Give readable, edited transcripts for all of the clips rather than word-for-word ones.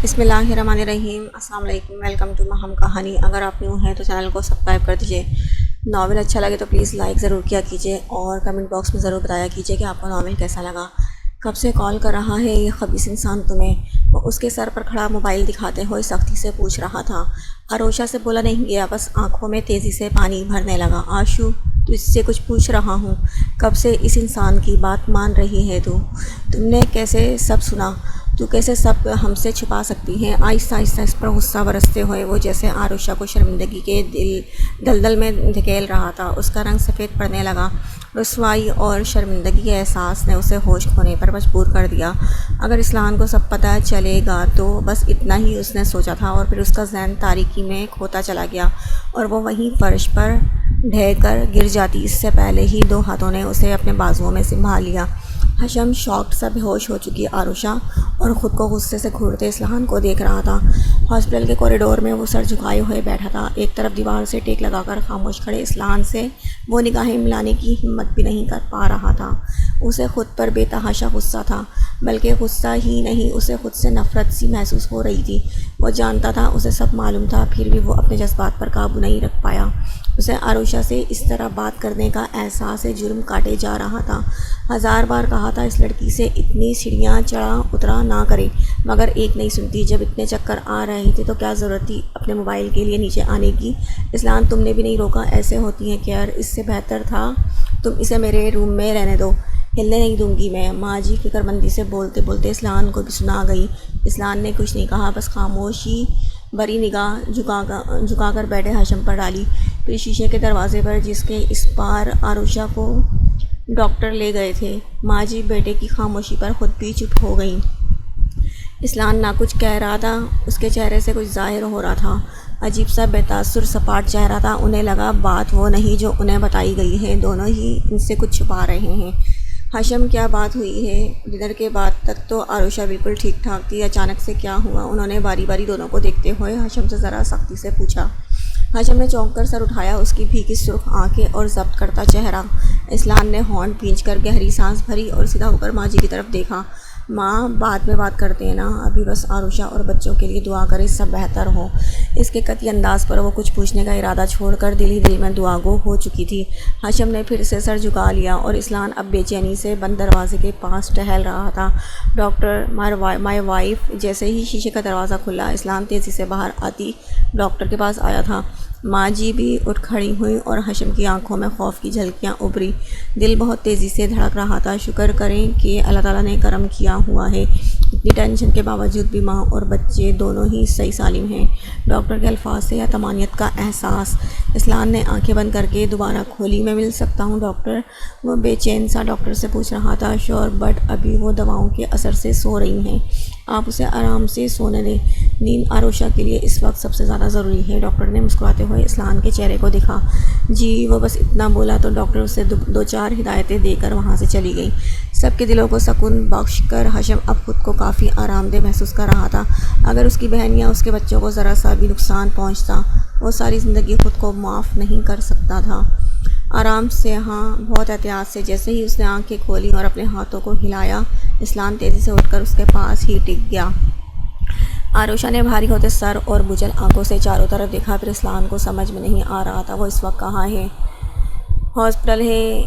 بسم اللہ الرحمن الرحیم۔ السلام علیکم، ویلکم ٹو مہم کہانی۔ اگر آپ نیو ہیں تو چینل کو سبسکرائب کر دیجئے۔ ناول اچھا لگے تو پلیز لائک ضرور کیا کیجئے اور کمنٹ باکس میں ضرور بتایا کیجئے کہ آپ کو ناول کیسا لگا۔ کب سے کال کر رہا ہے یہ خبیث انسان تمہیں؟ وہ اس کے سر پر کھڑا موبائل دکھاتے ہوئے سختی سے پوچھ رہا تھا۔ آروشا سے بولا نہیں گیا، بس آنکھوں میں تیزی سے پانی بھرنے لگا۔ آشو، تجھ سے کچھ پوچھ رہا ہوں، کب سے اس انسان کی بات مان رہی ہے تو؟ تم نے کیسے سب سنا؟ تو کیسے سب ہم سے چھپا سکتی ہے؟ آہستہ آہستہ اس پر غصہ برستے ہوئے وہ جیسے آروشا کو شرمندگی کے دلدل میں دھکیل رہا تھا۔ اس کا رنگ سفید پڑنے لگا۔ رسوائی اور شرمندگی کے احساس نے اسے ہوش کھونے پر مجبور کر دیا۔ اگر اسلان کو سب پتہ چلے گا تو بس اتنا ہی اس نے سوچا تھا، اور پھر اس کا ذہن تاریکی میں کھوتا چلا گیا اور وہ وہیں فرش پر ڈھہ کر گر جاتی اس سے پہلے ہی دو ہاتھوں نے اسے اپنے بازوؤں میں سنبھال لیا۔ حشم شاکڈ سا بے ہوش ہو چکی آروشا اور خود کو غصے سے گھورتے اسلان کو دیکھ رہا تھا۔ ہاسپٹل کے کوریڈور میں وہ سر جھکائے ہوئے بیٹھا تھا، ایک طرف دیوار سے ٹیک لگا کر خاموش کھڑے اسلان سے وہ نگاہیں ملانے کی ہمت بھی نہیں کر پا رہا تھا۔ اسے خود پر بے تحاشا غصہ تھا، بلکہ غصہ ہی نہیں، اسے خود سے نفرت سی محسوس ہو رہی تھی۔ وہ جانتا تھا، اسے سب معلوم تھا، پھر بھی وہ اپنے جذبات پر قابو نہیں رکھ پایا۔ اسے آروشا سے اس طرح بات کرنے کا احساس جرم کاٹے جا رہا تھا۔ ہزار بار کہا تھا اس لڑکی سے اتنی سیڑھیاں چڑھا اترا نہ کرے، مگر ایک نہیں سنتی۔ جب اتنے چکر آ رہے تھے تو کیا ضرورت تھی اپنے موبائل کے لیے نیچے آنے کی؟ اسلان، تم نے بھی نہیں روکا؟ ایسے ہوتی ہیں کیئر، اس سے بہتر تھا تم اسے میرے روم میں رہنے دو۔ ہلنے نہیں دوں گی میں۔ ماں جی فکر مندی سے بولتے بولتے اسلان کو بھی سنا گئی۔ اسلان نے کچھ نہیں کہا، بس خاموشی بری نگاہ جھکا کر بیٹھے حشم پر ڈالی۔ پھر شیشے کے دروازے پر، جس کے اس پار آروشا کو ڈاکٹر لے گئے تھے، ماں جی بیٹے کی خاموشی پر خود بھی چپ ہو گئیں۔ اسلان نہ کچھ کہہ رہا تھا، اس کے چہرے سے کچھ ظاہر ہو رہا تھا، عجیب سا بے تاثر سپاٹ چہرہ تھا۔ انہیں لگا بات وہ نہیں جو انہیں بتائی گئی ہے، دونوں ہی ان سے کچھ چھپا رہے ہیں۔ حشم، کیا بات ہوئی ہے؟ ڈنر کے بعد تک تو آروشا بالکل ٹھیک ٹھاک تھی، اچانک سے کیا ہوا؟ انہوں نے باری باری دونوں کو دیکھتے ہوئے حشم سے ذرا سختی سے پوچھا۔ حشم نے چونک کر سر اٹھایا، اس کی بھیگی سرخ آنکھیں اور ضبط کرتا چہرہ۔ اسلان نے ہونٹ بھینچ کر گہری سانس بھری اور سیدھا ہو کر ماں جی کی طرف دیکھا۔ ماں، بعد میں بات کرتے ہیں نا، ابھی بس آروشا اور بچوں کے لیے دعا کرے سب بہتر ہو۔ اس کے قطعی انداز پر وہ کچھ پوچھنے کا ارادہ چھوڑ کر دل ہی دل میں دعا گو ہو چکی تھی۔ حشم نے پھر سے سر جھکا لیا اور اسلان اب بے چینی سے بند دروازے کے پاس ٹہل رہا تھا۔ Doctor, my wife. جیسے ہی شیشے کا دروازہ کھلا، اسلان تیزی سے باہر آتی ڈاکٹر کے پاس آیا تھا۔ ماں جی بھی اٹھ کھڑی ہوئیں اور حشم کی آنکھوں میں خوف کی جھلکیاں ابھری۔ دل بہت تیزی سے دھڑک رہا تھا۔ شکر کریں کہ اللہ تعالیٰ نے کرم کیا ہوا ہے، اتنی ٹینشن کے باوجود بھی ماں اور بچے دونوں ہی صحیح سالم ہیں۔ ڈاکٹر کے الفاظ سے طمانینت کا احساس۔ اسلان نے آنکھیں بند کر کے دوبارہ کھولی۔ میں مل سکتا ہوں ڈاکٹر؟ وہ بے چین سا ڈاکٹر سے پوچھ رہا تھا۔ شور، بٹ ابھی وہ دواؤں کے اثر سے سو رہی ہیں، آپ اسے آرام سے سونے دیں۔ نیند آروشا کے لیے اس وقت سب سے زیادہ ضروری ہے۔ ڈاکٹر نے مسکراتے ہوئے اسلان کے چہرے کو دیکھا۔ جی، وہ بس اتنا بولا تو ڈاکٹر اسے دو چار ہدایتیں دے کر وہاں سے چلی گئی۔ سب کے دلوں کو سکون بخش کر حشم اب خود کو کافی آرام دہ محسوس کر رہا تھا۔ اگر اس کی بہن یا اس کے بچوں کو ذرا سا بھی نقصان پہنچتا، وہ ساری زندگی خود کو معاف نہیں کر سکتا تھا۔ آرام سے، ہاں، بہت احتیاط سے۔ جیسے ہی اس نے آنکھیں کھولی اور اپنے ہاتھوں کو ہلایا، اسلان تیزی سے اٹھ کر اس کے پاس ہی ٹک گیا۔ آروشا نے بھاری ہوتے سر اور بجھل آنکھوں سے چاروں طرف دیکھا، پھر اسلان کو سمجھ میں نہیں آ رہا تھا وہ اس وقت کہاں ہے۔ ہاسپٹل ہے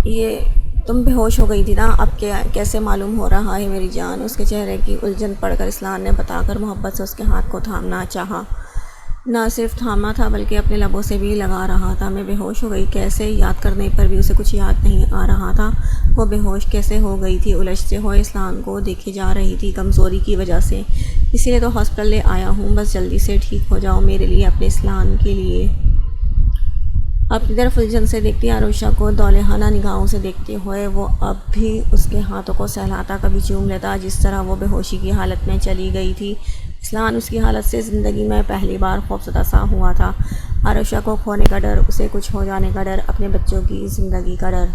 یہ؟ تم بے ہوش ہو گئی تھی نا، اب کیسے معلوم ہو رہا ہے میری جان؟ اس کے چہرے کی الجھن پڑھ کر اسلان نے بتا کر محبت سے اس کے ہاتھ کو تھامنا چاہا۔ نہ صرف تھاما تھا بلکہ اپنے لبوں سے بھی لگا رہا تھا۔ میں بے ہوش ہو گئی کیسے؟ یاد کرنے پر بھی اسے کچھ یاد نہیں آ رہا تھا، وہ بے ہوش کیسے ہو گئی تھی؟ الجھتے ہوئے اسلان کو دیکھی جا رہی تھی کمزوری کی وجہ سے۔ اسی لیے تو ہاسپٹل لے آیا ہوں، بس جلدی سے ٹھیک ہو جاؤ میرے لیے، اپنے اسلان کے لیے۔ اپنی طرف الجھن سے دیکھتی آروشا کو دولہانہ نگاہوں سے دیکھتے ہوئے وہ اب بھی اس کے ہاتھوں کو سہلاتا، کبھی چوم لیتا، جس طرح وہ بے ہوشی کی حالت میں چلی گئی تھی۔ اسلان اس کی حالت سے زندگی میں پہلی بار خوفزدہ سا ہوا تھا۔ آروشا کو کھونے کا ڈر، اسے کچھ ہو جانے کا ڈر، اپنے بچوں کی زندگی کا ڈر۔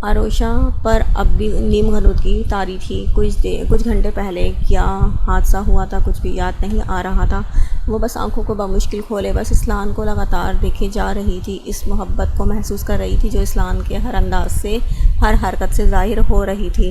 آروشا پر اب بھی نیم غنودگی طاری تھی۔ کچھ گھنٹے پہلے کیا حادثہ ہوا تھا کچھ بھی یاد نہیں آ رہا تھا۔ وہ بس آنکھوں کو بمشکل کھولے بس اسلان کو لگاتار دیکھے جا رہی تھی، اس محبت کو محسوس کر رہی تھی جو اسلان کے ہر انداز سے، ہر حرکت سے ظاہر ہو رہی تھی۔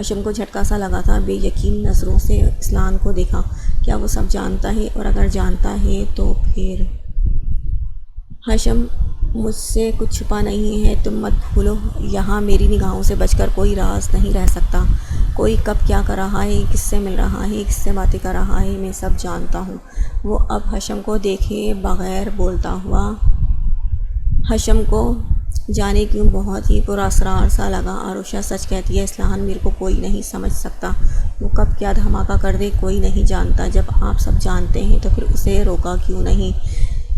ہشم کو جھٹکا سا لگا تھا، بے یقین نظروں سے اسلان کو دیکھا۔ کیا وہ سب جانتا ہے؟ اور اگر جانتا ہے تو پھر؟ ہشم، مجھ سے کچھ چھپا نہیں ہے، تم مت بھولو، یہاں میری نگاہوں سے بچ کر کوئی راز نہیں رہ سکتا۔ کوئی کب کیا کر رہا ہے، کس سے مل رہا ہے، کس سے باتیں کر رہا ہے، میں سب جانتا ہوں۔ وہ اب ہشم کو دیکھے بغیر بولتا ہوا۔ ہشم کو جانے کیوں بہت ہی پراسرار سا لگا۔ عروشہ سچ کہتی ہے اسلان، میرے کو کوئی نہیں سمجھ سکتا، وہ کب کیا دھماکہ کر دے کوئی نہیں جانتا۔ جب آپ سب جانتے ہیں تو پھر اسے روکا کیوں نہیں،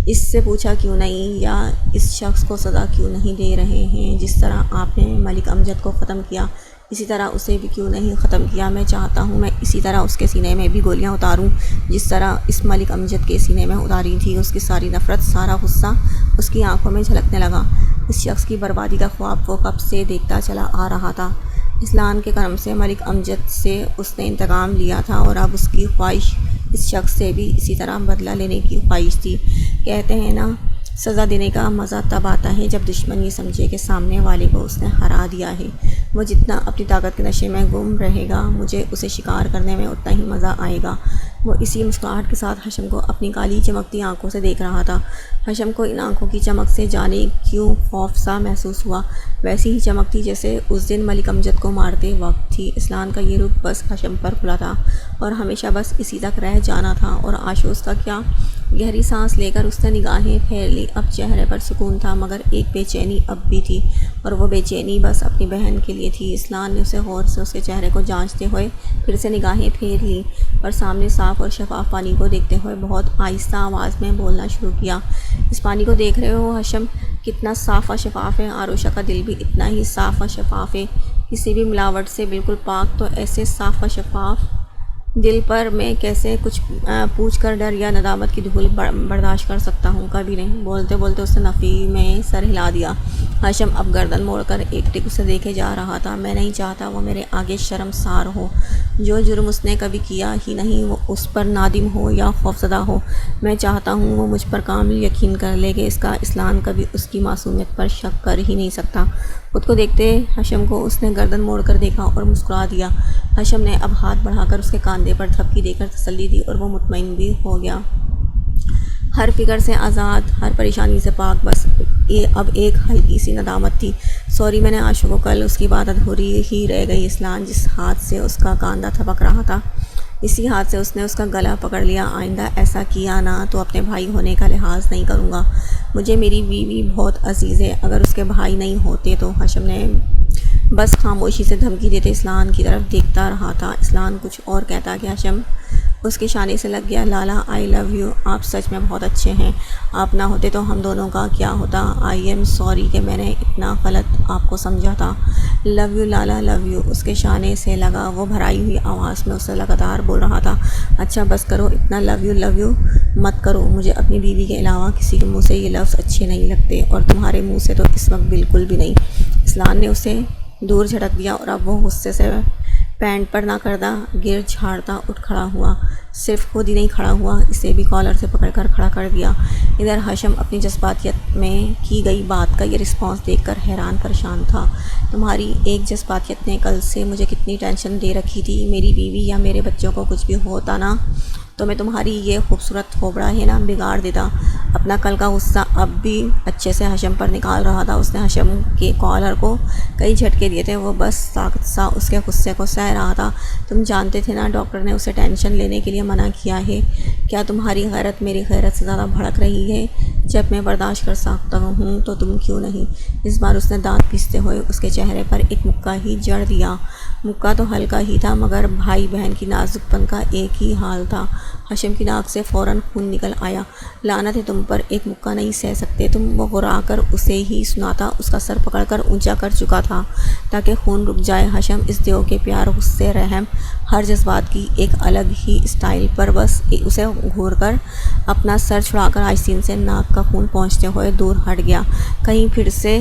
اس سے پوچھا کیوں نہیں، یا اس شخص کو سزا کیوں نہیں دے رہے ہیں؟ جس طرح آپ نے ملک امجد کو ختم کیا اسی طرح اسے بھی کیوں نہیں ختم کیا؟ میں چاہتا ہوں میں اسی طرح اس کے سینے میں بھی گولیاں اتاروں جس طرح اس ملک امجد کے سینے میں اتاری تھی۔ اس کی ساری نفرت، سارا غصہ اس کی آنکھوں میں جھلکنے لگا۔ اس شخص کی بربادی کا خواب وہ کب سے دیکھتا چلا آ رہا تھا۔ اسلان کے کرم سے ملک امجد سے اس نے انتقام لیا تھا، اور اب اس کی خواہش اس شخص سے بھی اسی طرح بدلہ لینے کی خواہش تھی۔ کہتے ہیں نا، سزا دینے کا مزہ تب آتا ہے جب دشمن یہ سمجھے کہ سامنے والے کو اس نے ہرا دیا ہے۔ وہ جتنا اپنی طاقت کے نشے میں گم رہے گا، مجھے اسے شکار کرنے میں اتنا ہی مزہ آئے گا۔ وہ اسی مسکراہٹ کے ساتھ ہشم کو اپنی کالی چمکتی آنکھوں سے دیکھ رہا تھا۔ ہشم کو ان آنکھوں کی چمک سے جانے کیوں خوف سا محسوس ہوا، ویسی ہی چمک تھی جیسے اس دن ملک امجد کو مارتے وقت تھی۔ اسلان کا یہ رخ بس ہشم پر کھلا تھا اور ہمیشہ بس اسی تک رہ جانا تھا۔ اور آشوز کا کیا؟ گہری سانس لے کر اس نے نگاہیں پھیر لی۔ اب چہرے پر سکون تھا، مگر ایک بے چینی اب بھی تھی، اور وہ بے چینی بس اپنی بہن کے لیے تھی۔ اسلان نے اسے غور سے اس کے چہرے کو جانچتے ہوئے پھر سے نگاہیں پھیر لیں اور سامنے صاف اور شفاف پانی کو دیکھتے ہوئے بہت آہستہ آواز میں بولنا شروع کیا۔ اس پانی کو دیکھ رہے ہو ہشم، کتنا صاف و شفاف ہے؟ عروشہ کا دل بھی اتنا ہی صاف و شفاف ہے، کسی بھی ملاوٹ سے بالکل پاک۔ تو ایسے صاف و شفاف دل پر میں کیسے کچھ پوچھ کر ڈر یا ندامت کی دھول برداشت کر سکتا ہوں؟ کبھی نہیں۔ بولتے بولتے اس نے نفی میں سر ہلا دیا۔ ہشم اب گردن موڑ کر ایک ٹک اسے دیکھے جا رہا تھا۔ میں نہیں چاہتا وہ میرے آگے شرمسار ہو۔ جو جرم اس نے کبھی کیا ہی نہیں وہ اس پر نادم ہو یا خوفزدہ ہو۔ میں چاہتا ہوں وہ مجھ پر کامل یقین کر لے کہ اس کا اسلان کبھی اس کی معصومیت پر شک کر ہی نہیں سکتا۔ خود کو دیکھتے ہشم کو اس نے گردن موڑ کر دیکھا اور مسکرا دیا۔ ہشم نے اب ہاتھ بڑھا کر اس کے کاندھے پر تھپکی دے کر تسلی دی اور وہ مطمئن بھی ہو گیا۔ ہر فکر سے آزاد، ہر پریشانی سے پاک، بس اب ایک ہلکی سی ندامت تھی۔ سوری، میں نے عاشق کو کل اس کی بات ادھوری ہی رہ گئی۔ اسلان جس ہاتھ سے اس کا کاندھا تھپک رہا تھا اسی ہاتھ سے اس نے اس کا گلا پکڑ لیا۔ آئندہ ایسا کیا نہ تو اپنے بھائی ہونے کا لحاظ نہیں کروں گا۔ مجھے میری بیوی بہت عزیز ہے، اگر اس کے بھائی نہیں ہوتے تو۔ ہشم نے بس خاموشی سے دھمکی دیتے اسلان کی طرف دیکھتا رہا تھا۔ اسلان کچھ اور کہتا کہ ہشم اس کے شانے سے لگ گیا۔ لالا، آئی لو یو، آپ سچ میں بہت اچھے ہیں، آپ نہ ہوتے تو ہم دونوں کا کیا ہوتا؟ آئی ایم سوری کہ میں نے اتنا غلط آپ کو سمجھا تھا۔ Love you Lala, love you, اس کے شانے سے لگا۔ وہ بھرائی ہوئی آواز میں اسے لگاتار بول رہا تھا۔ اچھا بس کرو، اتنا لو یو مت کرو، مجھے اپنی بیوی کے علاوہ کسی کے منہ سے یہ لفظ اچھے نہیں لگتے، اور تمہارے منہ سے تو اس وقت بالکل بھی نہیں۔ اسلان نے اسے دور جھٹک دیا اور اب وہ غصے سے پینٹ پر ناکردہ گر جھاڑتا اٹھ کھڑا ہوا۔ صرف خود ہی نہیں کھڑا ہوا، اسے بھی کالر سے پکڑ کر کھڑا کر دیا۔ ادھر ہشم اپنی جذباتیت میں کی گئی بات کا یہ رسپانس دیکھ کر حیران پریشان تھا۔ تمہاری ایک جذباتیت نے کل سے مجھے کتنی ٹینشن دے رکھی تھی۔ میری بیوی یا میرے بچوں کو کچھ بھی ہوتا نا تو میں تمہاری یہ خوبصورت کھوپڑا ہے نا بگاڑ دیتا۔ اپنا کل کا غصہ اب بھی اچھے سے ہشم پر نکال رہا تھا۔ اس نے ہشم کے کالر کو کئی جھٹکے دیے تھے، وہ بس ساکت سا اس کے غصے کو سہ رہا تھا۔ تم جانتے تھے نا ڈاکٹر نے اسے ٹینشن لینے کے لیے منع کیا ہے۔ کیا تمہاری غیرت میری غیرت سے زیادہ بھڑک رہی ہے؟ جب میں برداشت کر سکتا ہوں تو تم کیوں نہیں؟ اس بار اس نے دانت پیستے ہوئے اس کے چہرے پر ایک مکہ ہی جڑ دیا۔ مکہ تو ہلکا ہی تھا، مگر بھائی بہن کی نازک پن کا ایک ہی حال تھا۔ ہشم کی ناک سے فوراً خون نکل آیا۔ لعنت ہے تم پر، ایک مکہ نہیں سہ سکتے تم؟ وہ غرا کر اسے ہی سناتا اس کا سر پکڑ کر اونچا کر چکا تھا تاکہ خون رک جائے۔ ہشم اس دیو کے پیار، غصے، رحم، ہر جذبات کی ایک الگ ہی اسٹائل پر بس اسے گھور کر اپنا سر چھڑا کر آستین سے ناک کا خون پہنچتے ہوئے دور ہٹ گیا، کہیں پھر سے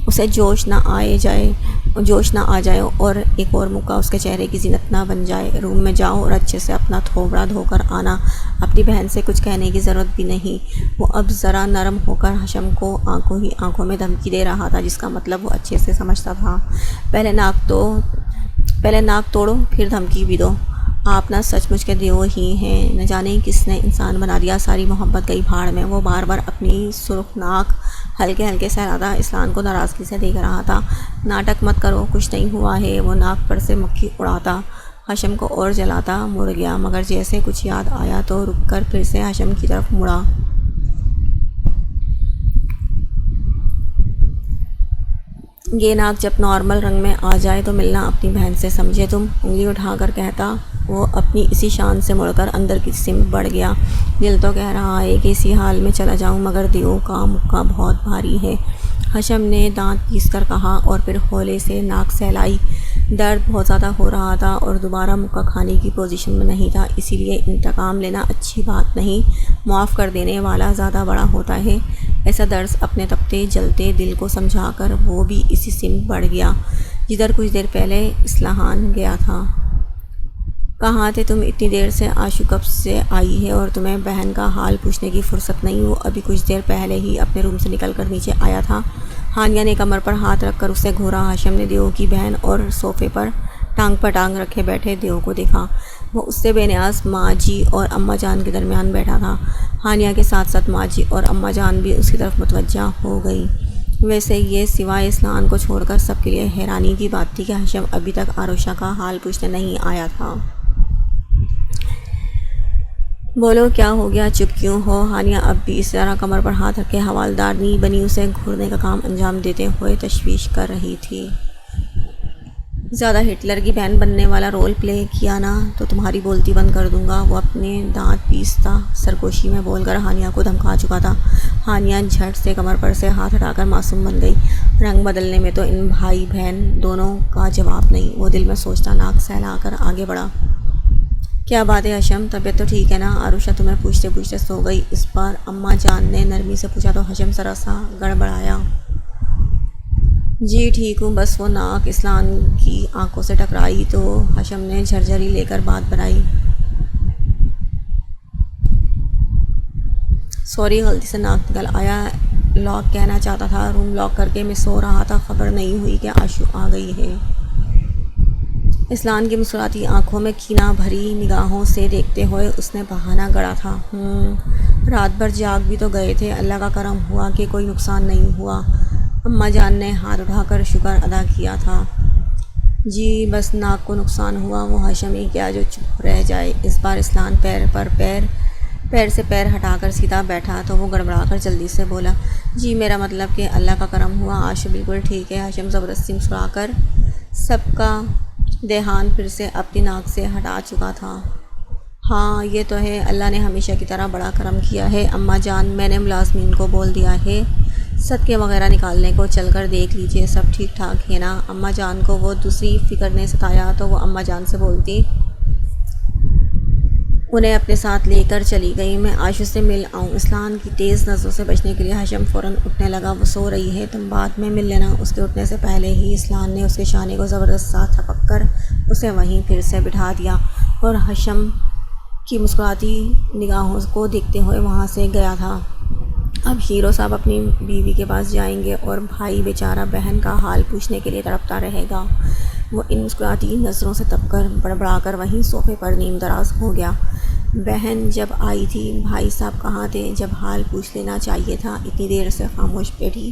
اسے جوش نہ آ جائے اور ایک اور مکہ اس کے چہرے کی زینت نہ بن جائے۔ روم میں جاؤ اور اچھے سے اپنا تھوبڑا دھو کر آنا۔ اپنی بہن سے کچھ کہنے کی ضرورت بھی نہیں۔ وہ اب ذرا نرم ہو کر ہشم کو آنکھوں ہی آنکھوں میں دھمکی دے رہا تھا، جس کا مطلب وہ اچھے سے سمجھتا تھا۔ پہلے ناک توڑو پھر دھمکی بھی دو، آپ نہ سچ مچ کے دیو ہی ہیں، نہ جانے کس نے انسان بنا دیا، ساری محبت گئی بھاڑ میں۔ وہ بار بار اپنی سرخ ناک ہلکے ہلکے سہلاتا، اسلام کو ناراضگی سے دیکھ رہا تھا۔ ناٹک مت کرو، کچھ نہیں ہوا ہے۔ وہ ناک پر سے مکھی اڑاتا، حشم کو اور جلاتا، مڑ گیا، مگر جیسے کچھ یاد آیا تو رک کر پھر سے حشم کی طرف مڑا۔ یہ ناک جب نارمل رنگ میں آ جائے تو ملنا اپنی بہن سے، سمجھے تم؟ انگلی اٹھا کر کہتا وہ اپنی اسی شان سے مڑ کر اندر کی سمت بڑھ گیا۔ دل تو کہہ رہا ہے کہ اسی حال میں چلا جاؤں، مگر دیو کا مکہ بہت بھاری ہے، حشم نے دانت پیس کر کہا اور پھر ہولے سے ناک سہلائی۔ درد بہت زیادہ ہو رہا تھا اور دوبارہ مکہ کھانے کی پوزیشن میں نہیں تھا، اسی لیے انتقام لینا اچھی بات نہیں، معاف کر دینے والا زیادہ بڑا ہوتا ہے۔ ایسا درس اپنے تپتے جلتے دل کو سمجھا کر وہ بھی اسی سمت بڑھ گیا جدھر کچھ دیر پہلے اصلاحان گیا تھا۔ کہاں تھے تم اتنی دیر سے؟ آشو کب سے آئی ہے اور تمہیں بہن کا حال پوچھنے کی فرصت نہیں؟ وہ ابھی کچھ دیر پہلے ہی اپنے روم سے نکل کر نیچے آیا تھا۔ ہانیہ نے کمر پر ہاتھ رکھ کر اسے گھورا۔ حشم نے دیو کی بہن اور صوفے پر ٹانگ پر ٹانگ رکھے بیٹھے دیو کو دیکھا۔ وہ اس سے بے نیاز ماں جی اور اماں جان کے درمیان بیٹھا تھا۔ ہانیہ کے ساتھ ساتھ ماں جی اور اماں جان بھی اس کی طرف متوجہ ہو گئی۔ ویسے یہ سوائے اسلان کو چھوڑ کر سب کے لیے حیرانی کی بات تھی کہ حشم ابھی تک آروشہ کا حال پوچھنے نہیں آیا تھا۔ بولو کیا ہو گیا، چپ کیوں ہو؟ ہانیہ اب بھی اس طرح کمر پر ہاتھ رکھے حوالدارنی بنی اسے گھورنے کا کام انجام دیتے ہوئے تشویش کر رہی تھی۔ زیادہ ہٹلر کی بہن بننے والا رول پلے کیا نا تو تمہاری بولتی بند کر دوں گا، وہ اپنے دانت پیستا سرگوشی میں بول کر ہانیہ کو دھمکا چکا تھا۔ ہانیہ جھٹ سے کمر پر سے ہاتھ ہٹا کر معصوم بن گئی۔ رنگ بدلنے میں تو ان بھائی بہن دونوں کا جواب نہیں، وہ دل میں سوچتا ناک سہلا کر آگے بڑھا۔ کیا بات ہے حشم، طبیعت تو ٹھیک ہے نا؟ آروشہ تمہیں پوچھتے پوچھتے سو گئی۔ اس بار اماں جان نے نرمی سے پوچھا تو حشم ذرا سا گڑبڑایا۔ جی ٹھیک ہوں، بس وہ ناک اسلان کی آنکھوں سے ٹکرائی تو حشم نے جھرجھری لے کر بات بڑھائی۔ سوری، غلطی سے ناک نکل آیا، لاک کہنا چاہتا تھا، روم لاک کر کے میں سو رہا تھا، خبر نہیں ہوئی کہ آشو آ گئی ہے۔ اسلان کی مسکراتی آنکھوں میں کینہ بھری نگاہوں سے دیکھتے ہوئے اس نے بہانہ گڑھا تھا۔ رات بھر جاگ بھی تو گئے تھے، اللہ کا کرم ہوا کہ کوئی نقصان نہیں ہوا۔ اماں جان نے ہاتھ اٹھا کر شکر ادا کیا تھا۔ جی بس ناک کو نقصان ہوا، وہ حشم ہی کیا جو چپ رہ جائے۔ اس بار اسلان پیر سے پیر ہٹا کر سیدھا بیٹھا تو وہ گڑبڑا کر جلدی سے بولا، جی میرا مطلب کہ اللہ کا کرم ہوا، آشو بالکل ٹھیک ہے۔ حشم زبردستی مسکرا کر سب کا دھیان پھر سے اپنی ناک سے ہٹا چکا تھا۔ ہاں یہ تو ہے، اللہ نے ہمیشہ کی طرح بڑا کرم کیا ہے۔ اماں جان میں نے ملازمین کو بول دیا ہے صدقے وغیرہ نکالنے کو، چل کر دیکھ لیجئے سب ٹھیک ٹھاک ہے نا؟ اماں جان کو وہ دوسری فکر نے ستایا تو وہ اماں جان سے بولتی انہیں اپنے ساتھ لے کر چلی گئی، میں آشو سے مل آؤں۔ اسلان کی تیز نظروں سے بچنے کے لیے حشم فوراً اٹھنے لگا۔ وہ سو رہی ہے، تم بعد میں مل لینا۔ اس کے اٹھنے سے پہلے ہی اسلان نے اس کے شانے کو زبردست سا تھپک کر اسے وہیں پھر سے بٹھا دیا اور حشم کی مسکراتی نگاہوں کو دیکھتے ہوئے وہاں سے گیا تھا۔ اب ہیرو صاحب اپنی بیوی کے پاس جائیں گے اور بھائی بیچارہ بہن کا حال پوچھنے کے لیے تڑپتا رہے گا۔ وہ ان مسکراتی نظروں سے تپ کر بڑبڑا کر وہیں صوفے پر نیم دراز ہو گیا۔ بہن جب آئی تھی، بھائی صاحب کہاں تھے جب حال پوچھ لینا چاہیے تھا؟ اتنی دیر سے خاموش بیٹھی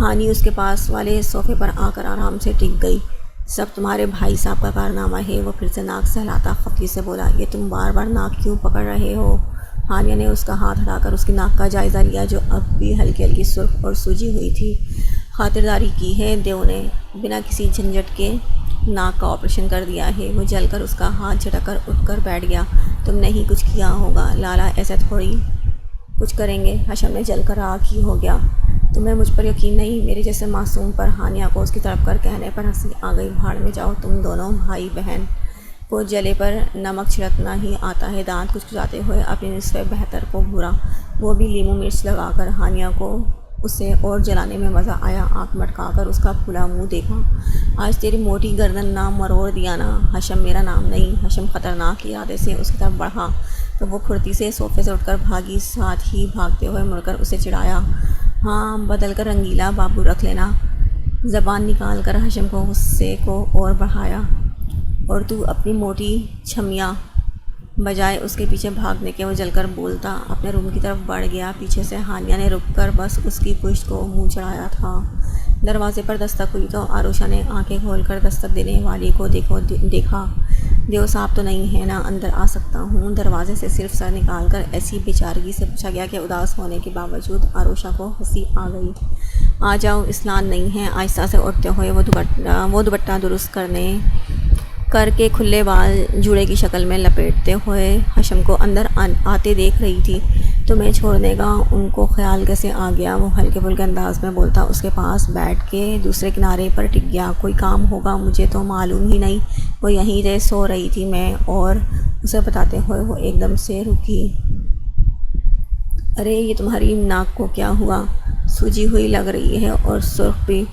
ہانی اس کے پاس والے صوفے پر آ کر آرام سے ٹک گئی۔ سب تمہارے بھائی صاحب کا کارنامہ ہے، وہ پھر سے ناک سہلاتا خفگی سے بولا۔ یہ تم بار بار ناک کیوں پکڑ رہے ہو؟ ہانیہ نے اس کا ہاتھ ہٹا کر اس کی ناک کا جائزہ لیا جو اب بھی ہلکی ہلکی سرخ اور سوجی ہوئی تھی۔ خاطرداری کی ہے دیو نے، بنا کسی جھنجھٹ کے ناک کا آپریشن کر دیا ہے۔ وہ جل کر اس کا ہاتھ جھٹک کر اٹھ کر بیٹھ گیا۔ تم نے ہی کچھ کیا ہوگا لالا، ایسے تھوڑی کچھ کریں گے۔ حشم نے جل کر راکھ ہی ہو گیا۔ تمہیں مجھ پر یقین نہیں؟ میرے جیسے معصوم پر ہانیہ کو اس کی طرف کر کہنے پر ہنسی آ گئی۔ بھاڑ میں جاؤ، تم دونوں بھائی بہن کو جلے پر نمک چھڑکنا ہی آتا ہے۔ دانت کچکچاتے ہوئے اپنے نصف بہتر کو گھورا، وہ بھی لیموں مرچ لگا کر۔ ہانیہ کو اسے اور جلانے میں مزہ آیا، آنکھ مٹکا کر اس کا کھلا منہ دیکھا۔ آج تیری موٹی گردن نہ مروڑ دیا نا؟ حشم میرا نام نہیں۔ حشم خطرناک ارادے سے اس کی طرف بڑھا تو وہ پھرتی سے صوفے سے اٹھ کر بھاگی، ساتھ ہی بھاگتے ہوئے مڑ کر اسے چڑھایا۔ ہاں بدل کر رنگیلا بابو رکھ لینا۔ زبان نکال کر حشم کو غصے کو اور بڑھایا۔ اور تو اپنی موٹی چھمیاں، بجائے اس کے پیچھے بھاگنے کے وہ جل کر بولتا اپنے روم کی طرف بڑھ گیا۔ پیچھے سے ہانیہ نے رک کر بس اس کی پشت کو منہ چڑھایا تھا۔ دروازے پر دستک ہوئی تو آروشا نے آنکھیں کھول کر دستک دینے والی کو دیکھا۔ دیو صاحب تو نہیں ہے نا، اندر آ سکتا ہوں؟ دروازے سے صرف سر نکال کر ایسی بے چارگی سے پوچھا گیا کہ اداس ہونے کے باوجود آروشا کو ہنسی آ گئی۔ آ جاؤ، اسنان نہیں ہے؟ آہستہ سے اٹھتے ہوئے وہ دوپٹہ درست کر کے کھلے بال جوڑے کی شکل میں لپیٹتے ہوئے ہاشم کو اندر آتے دیکھ رہی تھی۔ تمہیں چھوڑنے کا ان کو خیال کیسے آ گیا؟ وہ ہلکے پھلکے انداز میں بولتا اس کے پاس بیٹھ کے دوسرے کنارے پر ٹک گیا۔ کوئی کام ہوگا، مجھے تو معلوم ہی نہیں، وہ یہیں سے سو رہی تھی میں۔ اور اسے بتاتے ہوئے وہ ایک دم سے رکی۔ ارے یہ تمہاری ناک کو کیا ہوا؟ سوجی ہوئی لگ رہی ہے اور سرخ بھی،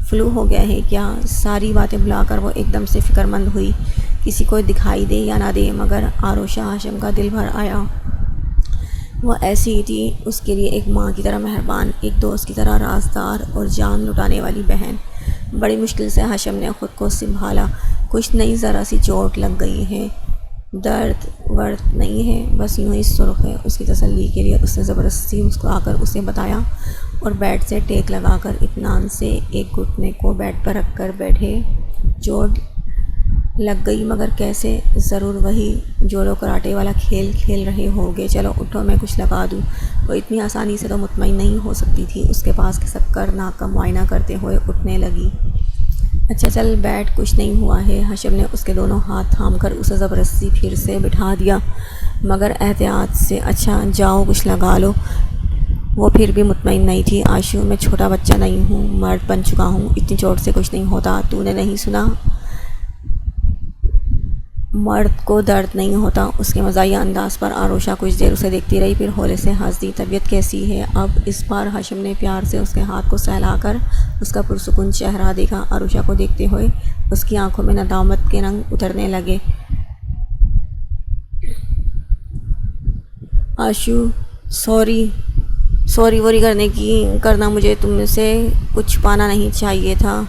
فلو ہو گیا ہے کیا؟ ساری باتیں بھلا کر وہ ایک دم سے فکر مند ہوئی، کسی کو دکھائی دے یا نہ دے مگر آروشا ہاشم کا دل بھر آیا۔ وہ ایسی ہی تھی، اس کے لیے ایک ماں کی طرح مہربان، ایک دوست کی طرح رازدار اور جان لٹانے والی بہن۔ بڑی مشکل سے ہاشم نے خود کو سنبھالا۔ کچھ نہیں، ذرا سی چوٹ لگ گئی ہے، درد ورد نہیں ہے، بس یوں ہی سرخ ہے۔ اس کی تسلی کے لیے اس نے زبردستی مسکرا کر اسے بتایا اور بیڈ سے ٹیک لگا کر اطمینان سے ایک گھٹنے کو بیڈ پر رکھ کر بیٹھے۔ چوٹ لگ گئی مگر کیسے؟ ضرور وہی جو لوگ کراٹے والا کھیل کھیل رہے ہوگے۔ چلو اٹھو، میں کچھ لگا دوں۔ وہ اتنی آسانی سے تو مطمئن نہیں ہو سکتی تھی۔ اس کے پاس کھسک کر ناک کا معائنہ کرتے ہوئے اٹھنے لگی۔ اچھا چل بیٹھ، کچھ نہیں ہوا ہے۔ ہاشم نے اس کے دونوں ہاتھ تھام کر اسے زبردستی پھر سے بٹھا دیا مگر احتیاط سے۔ اچھا جاؤ کچھ لگا لو۔ وہ پھر بھی مطمئن نہیں تھی۔ آشو، میں چھوٹا بچہ نہیں ہوں، مرد بن چکا ہوں، اتنی چوٹ سے کچھ نہیں ہوتا۔ تو نے نہیں سنا؟ مرد کو درد نہیں ہوتا۔ اس کے مزاحیہ انداز پر آروشا کچھ دیر اسے دیکھتی رہی، پھر ہولے سے ہنس دی۔ طبیعت کیسی ہے اب؟ اس بار ہاشم نے پیار سے اس کے ہاتھ کو سہلا کر اس کا پرسکون چہرہ دیکھا۔ آروشا کو دیکھتے ہوئے اس کی آنکھوں میں ندامت کے رنگ اترنے لگے۔ آشو، سوری ووری کرنا مجھے تم سے کچھ چھپانا نہیں چاہیے تھا،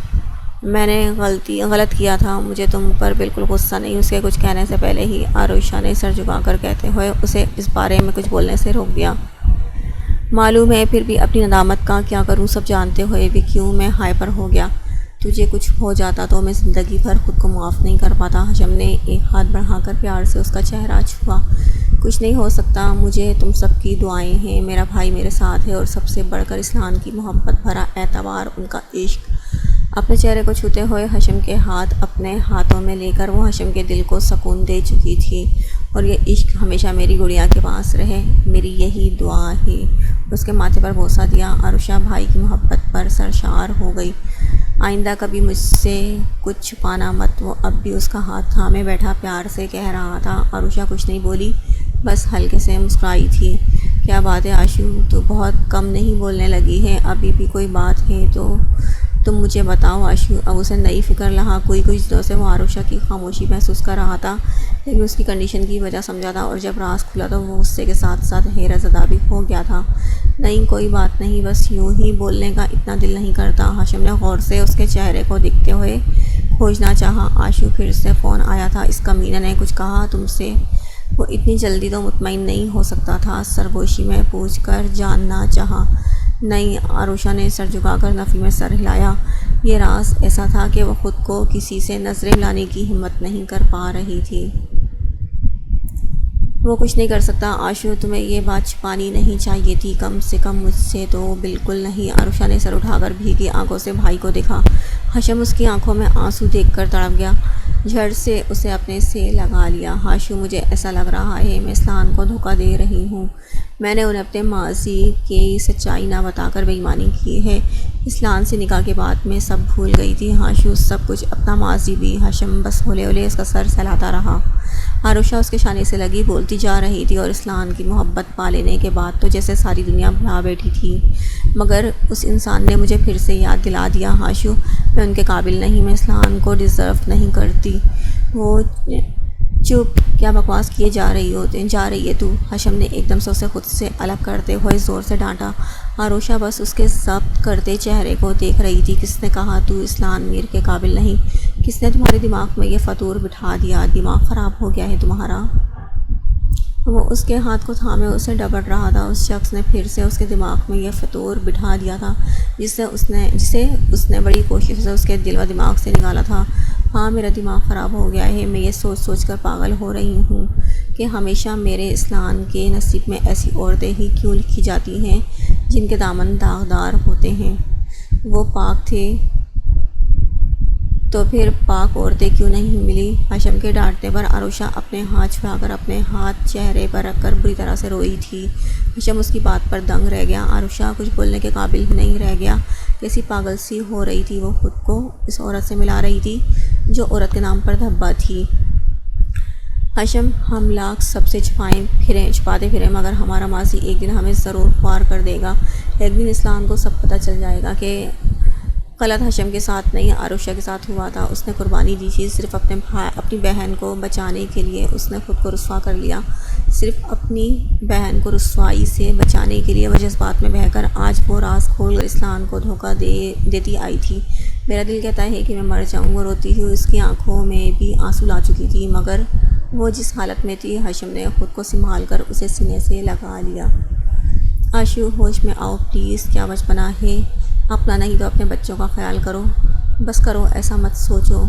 میں نے غلط کیا تھا، مجھے تم پر بالکل غصہ نہیں۔ اس کے کچھ کہنے سے پہلے ہی آروشا نے سر جھکا کر کہتے ہوئے اسے اس بارے میں کچھ بولنے سے روک دیا۔ معلوم ہے، پھر بھی اپنی ندامت کا کیا کروں، سب جانتے ہوئے بھی کیوں میں ہائپر ہو گیا۔ تجھے کچھ ہو جاتا تو میں زندگی بھر خود کو معاف نہیں کر پاتا۔ ہاشم نے ایک ہاتھ بڑھا کر پیار سے اس کا چہرہ چھوا۔ کچھ نہیں ہو سکتا، مجھے تم سب کی دعائیں ہیں، میرا بھائی میرے ساتھ ہے اور سب سے بڑھ کر اسلام کی محبت بھرا اعتبار، ان کا عشق۔ اپنے چہرے کو چھوتے ہوئے ہاشم کے ہاتھ اپنے ہاتھوں میں لے کر وہ ہاشم کے دل کو سکون دے چکی تھی۔ اور یہ عشق ہمیشہ میری گڑیا کے پاس رہے، میری یہی دعا ہے۔ اس کے ماتھے پر بوسہ دیا۔ آروشا بھائی کی محبت پر سرشار ہو گئی۔ آئندہ کبھی مجھ سے کچھ چھپانا مت۔ وہ اب بھی اس کا ہاتھ تھامے بیٹھا پیار سے کہہ رہا تھا۔ آروشا کچھ نہیں بولی، بس ہلکے سے مسکرائی تھی۔ کیا بات ہے آشو، تو بہت کم نہیں بولنے لگی ہے؟ ابھی بھی کوئی بات ہے تو تم مجھے بتاؤ آشو۔ اب اسے نئی فکر لہا۔ کچھ دنوں سے وہ آروشا کی خاموشی محسوس کر رہا تھا، لیکن اس کی کنڈیشن کی وجہ سمجھا تھا، اور جب راز کھلا تو وہ غصے کے ساتھ ساتھ حیرت زدہ بھی ہو گیا تھا۔ نہیں کوئی بات نہیں، بس یوں ہی بولنے کا اتنا دل نہیں کرتا۔ ہاشم نے غور سے اس کے چہرے کو دیکھتے ہوئے کھوجنا چاہا۔ آشو، پھر سے فون آیا تھا؟ اس کمینے نے کچھ کہا تم سے؟ وہ اتنی جلدی تو مطمئن نہیں ہو سکتا تھا، سرگوشی میں پوچھ کر جاننا چاہا۔ نہیں، آروشا نے سر جھکا کر نفی میں سر ہلایا۔ یہ راز ایسا تھا کہ وہ خود کو کسی سے نظریں ملانے کی ہمت نہیں کر پا رہی تھی۔ وہ کچھ نہیں کر سکتا آشو، تمہیں یہ بات چھپانی نہیں چاہیے تھی، کم سے کم مجھ سے تو بالکل نہیں۔ آروشا نے سر اٹھا کر بھیگی آنکھوں سے بھائی کو دیکھا۔ ہاشم اس کی آنکھوں میں آنسو دیکھ کر تڑپ گیا، جھٹ سے اسے اپنے سے لگا لیا۔ آشو، مجھے ایسا لگ رہا ہے میں اسلان کو دھوکہ دے رہی ہوں، میں نے انہیں اپنے ماضی کی سچائی نہ بتا کر بے ایمانی کی ہے۔ اسلان سے نکاح کے بعد میں سب بھول گئی تھی آشو، سب کچھ، اپنا ماضی بھی۔ ہاشم بس ہولے ہولے اس کا سر سہلاتا رہا۔ آروشا اس کے شانے سے لگی بولتی جا رہی تھی، اور اسلان کی محبت پا لینے کے بعد تو جیسے ساری دنیا بھلا بیٹھی تھی، مگر اس انسان نے مجھے پھر سے یاد دلا دیا آشو، میں ان کے قابل نہیں، میں اسلان کو ڈیزرو نہیں کرتی۔ وہ چپ، کیا بکواس کیے جا رہی ہے تو؟ ہاشم نے ایک دم سے اسے خود سے الگ کرتے ہوئے زور سے ڈانٹا۔ آروشہ بس اس کے ضبط کرتے چہرے کو دیکھ رہی تھی۔ کس نے کہا تو اسلام میر کے قابل نہیں؟ کس نے تمہارے دماغ میں یہ فطور بٹھا دیا؟ دماغ خراب ہو گیا ہے تمہارا؟ وہ اس کے ہاتھ کو تھامے اسے ڈپٹ رہا تھا۔ اس شخص نے پھر سے اس کے دماغ میں یہ فطور بٹھا دیا تھا جسے اس نے بڑی کوشش سے اس کے دل و دماغ سے نکالا تھا۔ ہاں، میرا دماغ خراب ہو گیا ہے۔ میں یہ سوچ سوچ کر پاگل ہو رہی ہوں کہ ہمیشہ میرے اسلام کے نصیب میں ایسی عورتیں ہی کیوں لکھی جاتی ہیں جن کے دامن داغدار ہوتے ہیں۔ وہ پاک تھے تو پھر پاک عورتیں کیوں نہیں ملی؟ ہاشم کے ڈانٹنے پر آروشہ اپنے ہاتھ چھڑا کر اپنے ہاتھ چہرے پر رکھ کر بری طرح سے روئی تھی۔ ہاشم اس کی بات پر دنگ رہ گیا۔ آروشہ کچھ بولنے کے قابل ہی نہیں رہ گیا۔ کیسی پاگل سی ہو رہی تھی وہ، خود کو اس عورت سے ملا رہی تھی جو عورت کے نام پر دھبا تھی۔ ہاشم، ہم لاکھ سب سے چھپاتے پھریں مگر ہمارا ماضی ایک دن ہمیں ضرور خوار کر دے گا۔ ایک دن اسلام کو سب پتہ چل جائے گا کہ غلط ہاشم کے ساتھ نہیں آروشہ کے ساتھ ہوا تھا۔ اس نے قربانی دی تھی صرف اپنی بہن کو بچانے کے لیے۔ اس نے خود کو رسوا کر لیا صرف اپنی بہن کو رسوائی سے بچانے کے لیے۔ وہ جذبات میں بہہ کر آج وہ راز کھول کر اسلام کو دھوکہ دیتی آئی تھی۔ میرا دل کہتا ہے کہ میں مر جاؤں۔ وہ روتی ہوئی اس کی آنکھوں میں بھی آنسو لا چکی تھی مگر وہ جس حالت میں تھی ہاشم نے خود کو سنبھال کر اسے سینے سے لگا لیا۔ آشو، ہوش میں آؤ پلیز، کیا بچپنا ہے؟ اپنا نہیں تو اپنے بچوں کا خیال کرو۔ بس کرو، ایسا مت سوچو۔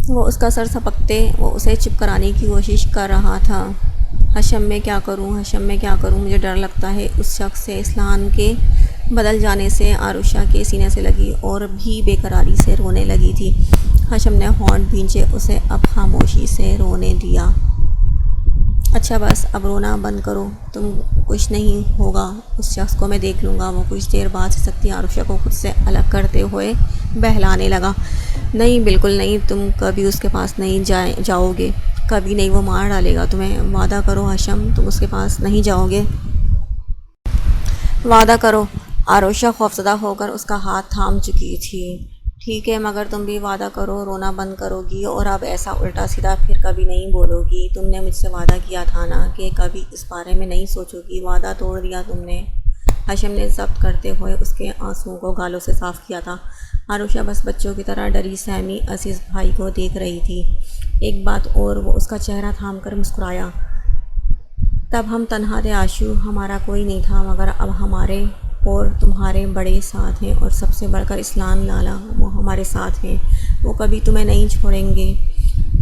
وہ اس کا سر سپکتے وہ اسے چپ کرانے کی کوشش کر رہا تھا۔ ہاشم، میں کیا کروں؟ ہاشم، میں کیا کروں؟ مجھے ڈر لگتا ہے۔ اس شخص سے اسلام کے بدل جانے سے آروشہ کے سینے سے لگی اور بھی بے قراری سے رونے لگی تھی۔ ہاشم نے ہونٹ بھینچے اسے اب خاموشی سے رونے دیا۔ اچھا بس اب رونا بند کرو، تم کچھ نہیں ہوگا، اس شخص کو میں دیکھ لوں گا۔ وہ کچھ دیر بعد سکتی آروشہ کو خود سے الگ کرتے ہوئے بہلانے لگا۔ نہیں، بالکل نہیں، تم کبھی اس کے پاس نہیں جاؤ گے، کبھی نہیں، وہ مار ڈالے گا تمہیں۔ وعدہ کرو ہاشم، تم اس کے پاس نہیں جاؤ گے۔ وعدہ کرو۔ آروشہ خوفزدہ ہو کر اس کا ہاتھ تھام چکی تھی۔ ٹھیک ہے، مگر تم بھی وعدہ کرو، رونا بند کرو گی اور اب ایسا الٹا سیدھا پھر کبھی نہیں بولو گی۔ تم نے مجھ سے وعدہ کیا تھا نا کہ کبھی اس بارے میں نہیں سوچو گی۔ وعدہ توڑ دیا تم نے۔ ہاشم نے ضبط کرتے ہوئے اس کے آنسوؤں کو گالوں سے صاف کیا تھا۔ آروشہ بس بچوں کی طرح ڈری سہمی عزیز بھائی کو دیکھ رہی تھی۔ ایک بات اور، وہ اس کا چہرہ تھام کر مسکرایا۔ تب ہم تنہا تھے آشو، ہمارا کوئی نہیں تھا مگر اب ہمارے اور تمہارے بڑے ساتھ ہیں اور سب سے بڑھ کر اسلام لالا، وہ ہمارے ساتھ ہیں۔ وہ کبھی تمہیں نہیں چھوڑیں گے۔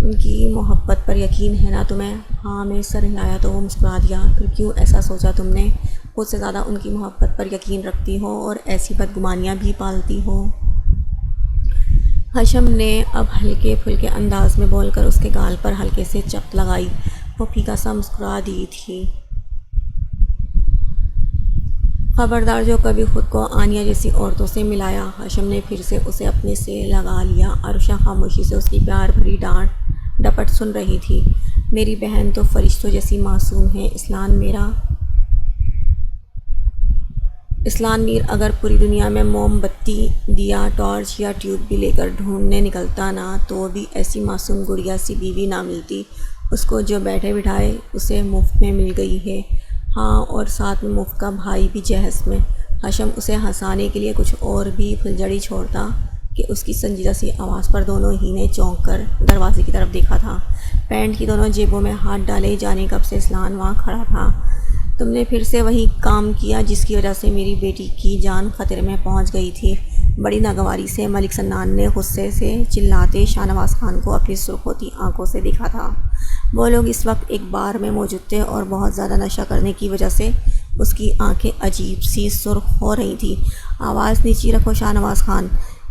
ان کی محبت پر یقین ہے نا تمہیں؟ ہاں، میں سر ہلایا تو وہ مسکرا دیا۔ پھر کیوں ایسا سوچا تم نے؟ خود سے زیادہ ان کی محبت پر یقین رکھتی ہو اور ایسی بدگمانیاں بھی پالتی ہو؟ ہاشم نے اب ہلکے پھلکے انداز میں بول کر اس کے گال پر ہلکے سے چپت لگائی۔ وہ پھیکا سا مسکرا دی تھی۔ خبردار جو کبھی خود کو آنیہ جیسی عورتوں سے ملایا۔ ہاشم نے پھر سے اسے اپنے سے لگا لیا۔ آروشہ خاموشی سے اس کی پیار بھری ڈانٹ ڈپٹ سن رہی تھی۔ میری بہن تو فرشتوں جیسی معصوم ہے۔ اسلام میر اگر پوری دنیا میں موم بتی، دیا، ٹارچ یا ٹیوب بھی لے کر ڈھونڈنے نکلتا نا تو بھی ایسی معصوم گڑیا سی بیوی نہ ملتی اس کو جو بیٹھے بٹھائے اسے مفت میں مل گئی ہے۔ ہاں، اور ساتھ میں مفت کا بھائی بھی جہیز میں۔ ہاشم اسے ہنسانے کے لیے کچھ اور بھی پھلجھڑی چھوڑتا کہ اس کی سنجیدہ سی آواز پر دونوں ہی نے چونک کر دروازے کی طرف دیکھا تھا۔ پینٹ کی دونوں جیبوں میں ہاتھ ڈالے جانے کب سے اسلام وہاں کھڑا تھا۔ تم نے پھر سے وہی کام کیا جس کی وجہ سے میری بیٹی کی جان خطرے میں پہنچ گئی تھی۔ بڑی ناگواری سے ملک سنان نے غصے سے چلاتے شاہ نواز خان کو اپنی سرخ ہوتی آنکھوں سے دیکھا تھا۔ وہ لوگ اس وقت ایک بار میں موجود تھے اور بہت زیادہ نشہ کرنے کی وجہ سے اس کی آنکھیں عجیب سی سرخ ہو رہی تھیں۔ آواز نیچی رکھو شاہ نواز خان،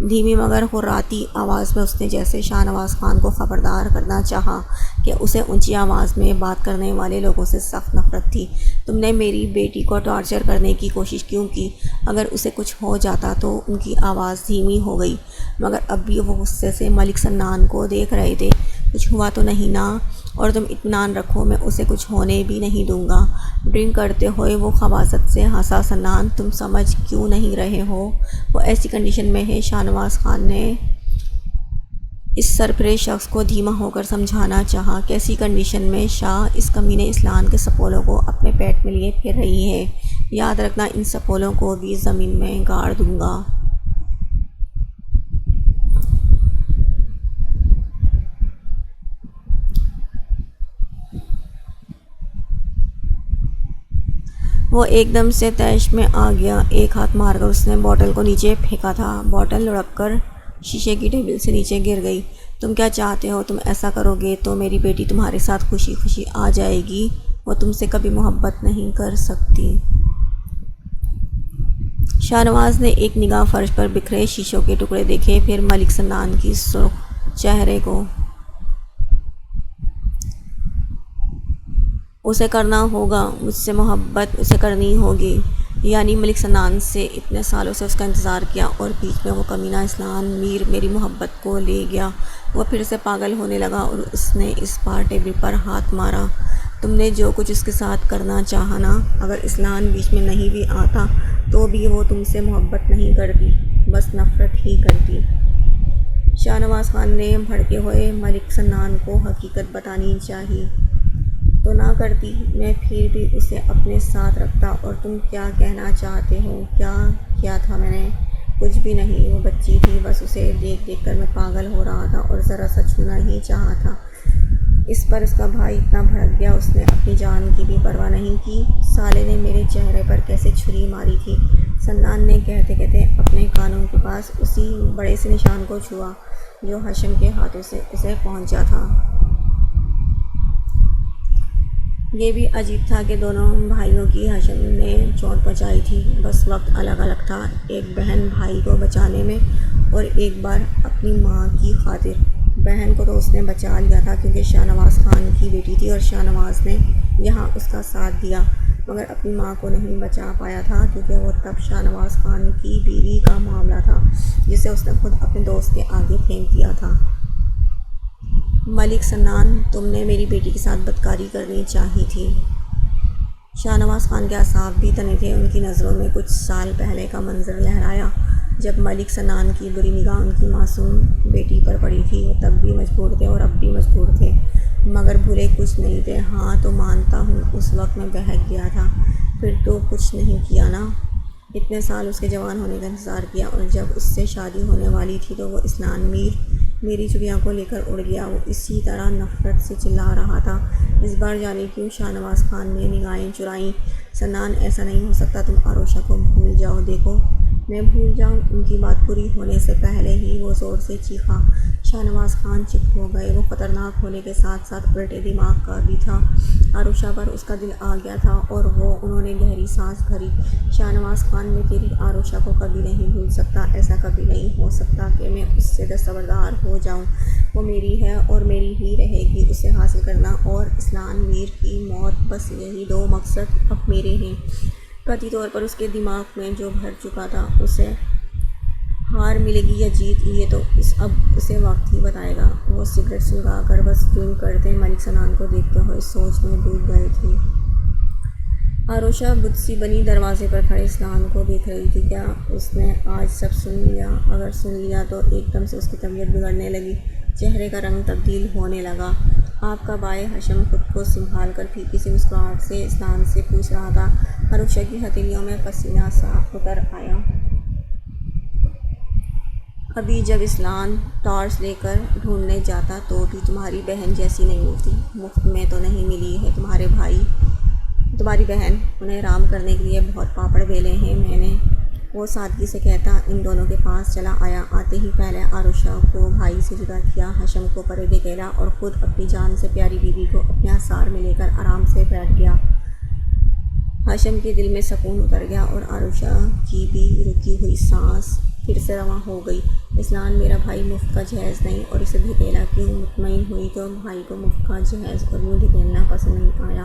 دھیمی مگر خراتی آواز میں اس نے جیسے شاہ نواز خان کو خبردار کرنا چاہا کہ اسے اونچی آواز میں بات کرنے والے لوگوں سے سخت نفرت تھی۔ تم نے میری بیٹی کو ٹارچر کرنے کی کوشش کیوں کی؟ اگر اسے کچھ ہو جاتا تو ان کی آواز دھیمی ہو گئی مگر اب بھی وہ غصے سے ملک سنان کو دیکھ رہے تھے۔ کچھ ہوا تو نہیں نا؟ اور تم اطمینان رکھو، میں اسے کچھ ہونے بھی نہیں دوں گا۔ ڈرنک کرتے ہوئے وہ خباثت سے ہنسا۔ سنان، تم سمجھ کیوں نہیں رہے ہو؟ وہ ایسی کنڈیشن میں ہے۔ شاہ نواز خان نے اس سرپرے شخص کو دھیما ہو کر سمجھانا چاہا۔ کیسی کنڈیشن میں؟ شاہ، اس کمینے اسلام کے سپولوں کو اپنے پیٹ میں لیے پھر رہی ہے۔ یاد رکھنا ان سپولوں کو بھی زمین میں گاڑ دوں گا۔ وہ ایک دم سے طیش میں آ گیا۔ ایک ہاتھ مار کر اس نے بوتل کو نیچے پھینکا تھا۔ بوتل لڑک کر شیشے کی ٹیبل سے نیچے گر گئی۔ تم کیا چاہتے ہو؟ تم ایسا کرو گے تو میری بیٹی تمہارے ساتھ خوشی خوشی آ جائے گی۔ وہ تم سے کبھی محبت نہیں کر سکتی۔ شاہ نواز نے ایک نگاہ فرش پر بکھرے شیشوں کے ٹکڑے دیکھے، پھر ملک سنان کی سرخ چہرے کو۔ اسے کرنا ہوگا، مجھ سے محبت اسے کرنی ہوگی۔ یعنی ملک سنان سے اتنے سالوں سے اس کا انتظار کیا، اور بیچ میں وہ کمینہ اسلام میر میری محبت کو لے گیا۔ وہ پھر سے پاگل ہونے لگا اور اس نے اس بار ٹیبل پر ہاتھ مارا۔ تم نے جو کچھ اس کے ساتھ کرنا چاہا نا، اگر اسلام بیچ میں نہیں بھی آتا تو بھی وہ تم سے محبت نہیں کرتی، بس نفرت ہی کرتی۔ شاہ نواز خان نے بھڑکے ہوئے ملک سنان کو حقیقت بتانی چاہی تو نہ کرتی، میں پھر بھی اسے اپنے ساتھ رکھتا۔ اور تم کیا کہنا چاہتے ہو؟ کیا کیا تھا میں نے؟ کچھ بھی نہیں، وہ بچی تھی، بس اسے دیکھ دیکھ کر میں پاگل ہو رہا تھا اور ذرا سا چھونا ہی چاہا تھا۔ اس پر اس کا بھائی اتنا بھڑک گیا، اس نے اپنی جان کی بھی پرواہ نہیں کی۔ سالے نے میرے چہرے پر کیسے چھری ماری تھی؟ سنان نے کہتے کہتے اپنے کانوں کے پاس اسی بڑے سے نشان کو چھوا جو ہاشم کے ہاتھوں سے اسے پہنچا تھا۔ یہ بھی عجیب تھا کہ دونوں بھائیوں کی ہاشم نے چوٹ پہنچائی تھی، بس وقت الگ الگ تھا، ایک بہن بھائی کو بچانے میں اور ایک بار اپنی ماں کی خاطر۔ بہن کو تو اس نے بچا لیا تھا کیونکہ شاہ نواز خان کی بیٹی تھی اور شاہ نواز نے یہاں اس کا ساتھ دیا، مگر اپنی ماں کو نہیں بچا پایا تھا کیونکہ وہ تب شاہ نواز خان کی بیوی کا معاملہ تھا جسے اس نے خود اپنے دوست کے آگے پھینک دیا تھا۔ ملک سنان، تم نے میری بیٹی کے ساتھ بدکاری کرنی چاہی تھی۔ شاہ نواز خان کے اعصاب بھی تنے تھے، ان کی نظروں میں کچھ سال پہلے کا منظر لہرایا جب ملک سنان کی بری نگاہ ان کی معصوم بیٹی پر پڑی تھی۔ وہ تب بھی مجبور تھے اور اب بھی مجبور تھے، مگر بھولے کچھ نہیں تھے۔ ہاں تو مانتا ہوں اس وقت میں بہک گیا تھا، پھر تو کچھ نہیں کیا نا۔ اتنے سال اس کے جوان ہونے کا انتظار کیا، اور جب اس سے شادی ہونے والی تھی تو وہ اسلام میر میری چڑیا کو لے کر اڑ گیا۔ وہ اسی طرح نفرت سے چلا رہا تھا۔ اس بار جانے کیوں شاہ نواز خان نے نگاہیں چرائیں۔ سنان، ایسا نہیں ہو سکتا، تم عروشہ کو بھول جاؤ۔ دیکھو میں بھول جاؤں؟ ان کی بات پوری ہونے سے پہلے ہی وہ زور سے چیخا۔ شاہ نواز خان چپ ہو گئے۔ وہ خطرناک ہونے کے ساتھ ساتھ الٹے دماغ کا بھی تھا۔ عروشہ پر اس کا دل آ گیا تھا اور انہوں نے گہری سانس بھری۔ شاہ نواز خان، میں تیری عروشہ کو کبھی نہیں بھول سکتا۔ ایسا کبھی نہیں ہو سکتا کہ میں اس سے دستبردار ہو جاؤں۔ وہ میری ہے اور میری ہی رہے گی۔ اسے حاصل کرنا اور اسلام میر کی موت، بس یہی دو مقصد اب میرے ہیں۔ قطعی طور پر اس کے دماغ میں جو بھر چکا تھا، اسے ہار ملے گی یا جیت، یہ تو اب اسے وقت ہی بتائے گا۔ وہ سگریٹ سلگا کر بس ڈرنک کرتے ملک سنان کو دیکھتے ہوئے سوچ میں ڈوب گئے تھے۔ عروشہ بت سی بنی دروازے پر کھڑے اسلام کو دیکھ رہی تھی۔ کیا اس نے آج سب سن لیا؟ اگر سن لیا تو ایک دم سے اس کی طبیعت بگڑنے لگی، چہرے کا رنگ تبدیل ہونے لگا۔ آپ کا بھائی ہاشم خود کو سنبھال کر پھیکی سی مسکراہٹ سے اسلام سے پوچھ رہا تھا۔ عروشہ کی ہتھیلیوں میں پسینہ سا اتر آیا۔ ابھی جب اسلام ٹارچ لے کر ڈھونڈنے جاتا تو بھی تمہاری بہن جیسی نہیں ملتی۔ مفت میں تو نہیں ملی ہے۔ تمہاری بہن، انہیں رام کرنے کے لیے بہت پاپڑ بیلے ہیں میں نے، وہ سادگی سے کہتا ان دونوں کے پاس چلا آیا۔ آتے ہی پہلے عروشہ کو بھائی سے جدا کیا، ہاشم کو پرے دھکیلا اور خود اپنی جان سے پیاری بیوی کو اپنے حصار میں لے کر آرام سے بیٹھ گیا۔ ہاشم کے دل میں سکون اتر گیا اور عروشہ کی بھی رکی ہوئی سانس پھر سے رواں ہو گئی۔ اسلام میرا بھائی مفت کا جہیز نہیں، اور اسے دھکیلا کیوں؟ مطمئن ہوئی تو بھائی کو مفت کا جہیز اور یوں دھکیلنا پسند نہیں آیا،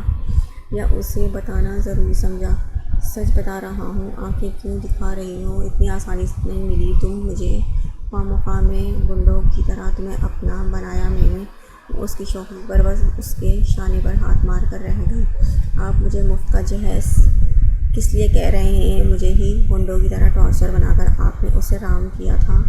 یا اسے بتانا ضروری سمجھا؟ سچ بتا رہا ہوں، آنکھیں کیوں دکھا رہی ہو؟ اتنی آسانی سے نہیں ملی تم مجھے، خواہ میں گنڈوں کی طرح تمہیں اپنا بنایا میں نے۔ اس کی شوخی پر بس اس کے شانے پر ہاتھ مار کر رہ گئی۔ آپ مجھے مفت کا جہیز کس لیے کہہ رہے ہیں؟ مجھے ہی گنڈوں کی طرح ٹارچر بنا کر آپ نے اسے رام کیا تھا۔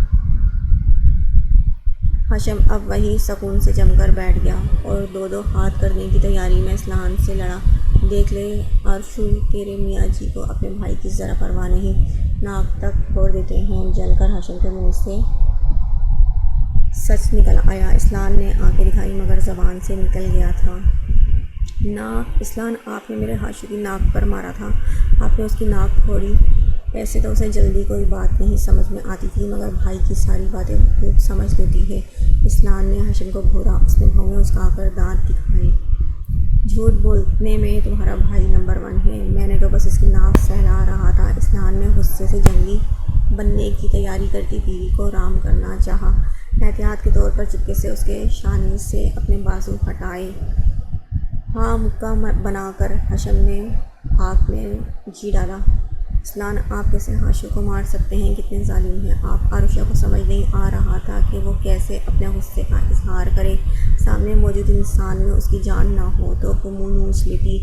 ہاشم اب وہیں سکون سے جم کر بیٹھ گیا اور دو ہاتھ کرنے کی تیاری میں اسلام سے لڑا۔ دیکھ لے عرشو تیرے میاں جی کو اپنے بھائی کی ذرا پرواہ نہیں، ناک تک پھوڑ دیتے ہیں۔ جل کر ہاشم کے منہ سے سچ نکل آیا۔ اسلام نے آنکھیں دکھائی مگر زبان سے نکل گیا تھا ناک۔ اسلام، آپ نے میرے ہاشم کی ناک پر مارا تھا، آپ نے اس کی ناک پھوڑی۔ ایسے تو اسے جلدی کوئی بات نہیں سمجھ میں آتی تھی مگر بھائی کی ساری باتیں خوب سمجھ لیتی ہے۔ اسلام نے ہاشم کو گھورا، اس نے بھویں اچکا کر دانت دکھائے۔ جھوٹ بولنے میں تمہارا بھائی نمبر 1 ہے، میں نے تو بس اس کی ناک سہلا رہا تھا۔ اسلام نے غصے سے جنگی بننے کی تیاری کرتی بیوی کو رام کرنا چاہا۔ احتیاط کے طور پر چپکے سے اس کے شانے سے اپنے بازو ہٹائے۔ ہاں مکہ بنا کر ہاشم نے ہاتھ میں گھی ڈالا۔ اسلام، آپ کیسے ہاشم کو مار سکتے ہیں، کتنے ظالم ہیں آپ۔ عروشہ کو سمجھ نہیں آ رہا تھا کہ وہ کیسے اپنے غصے کا اظہار کرے۔ سامنے موجود انسان میں اس کی جان نہ ہو تو وہ منہ نوچ لیتی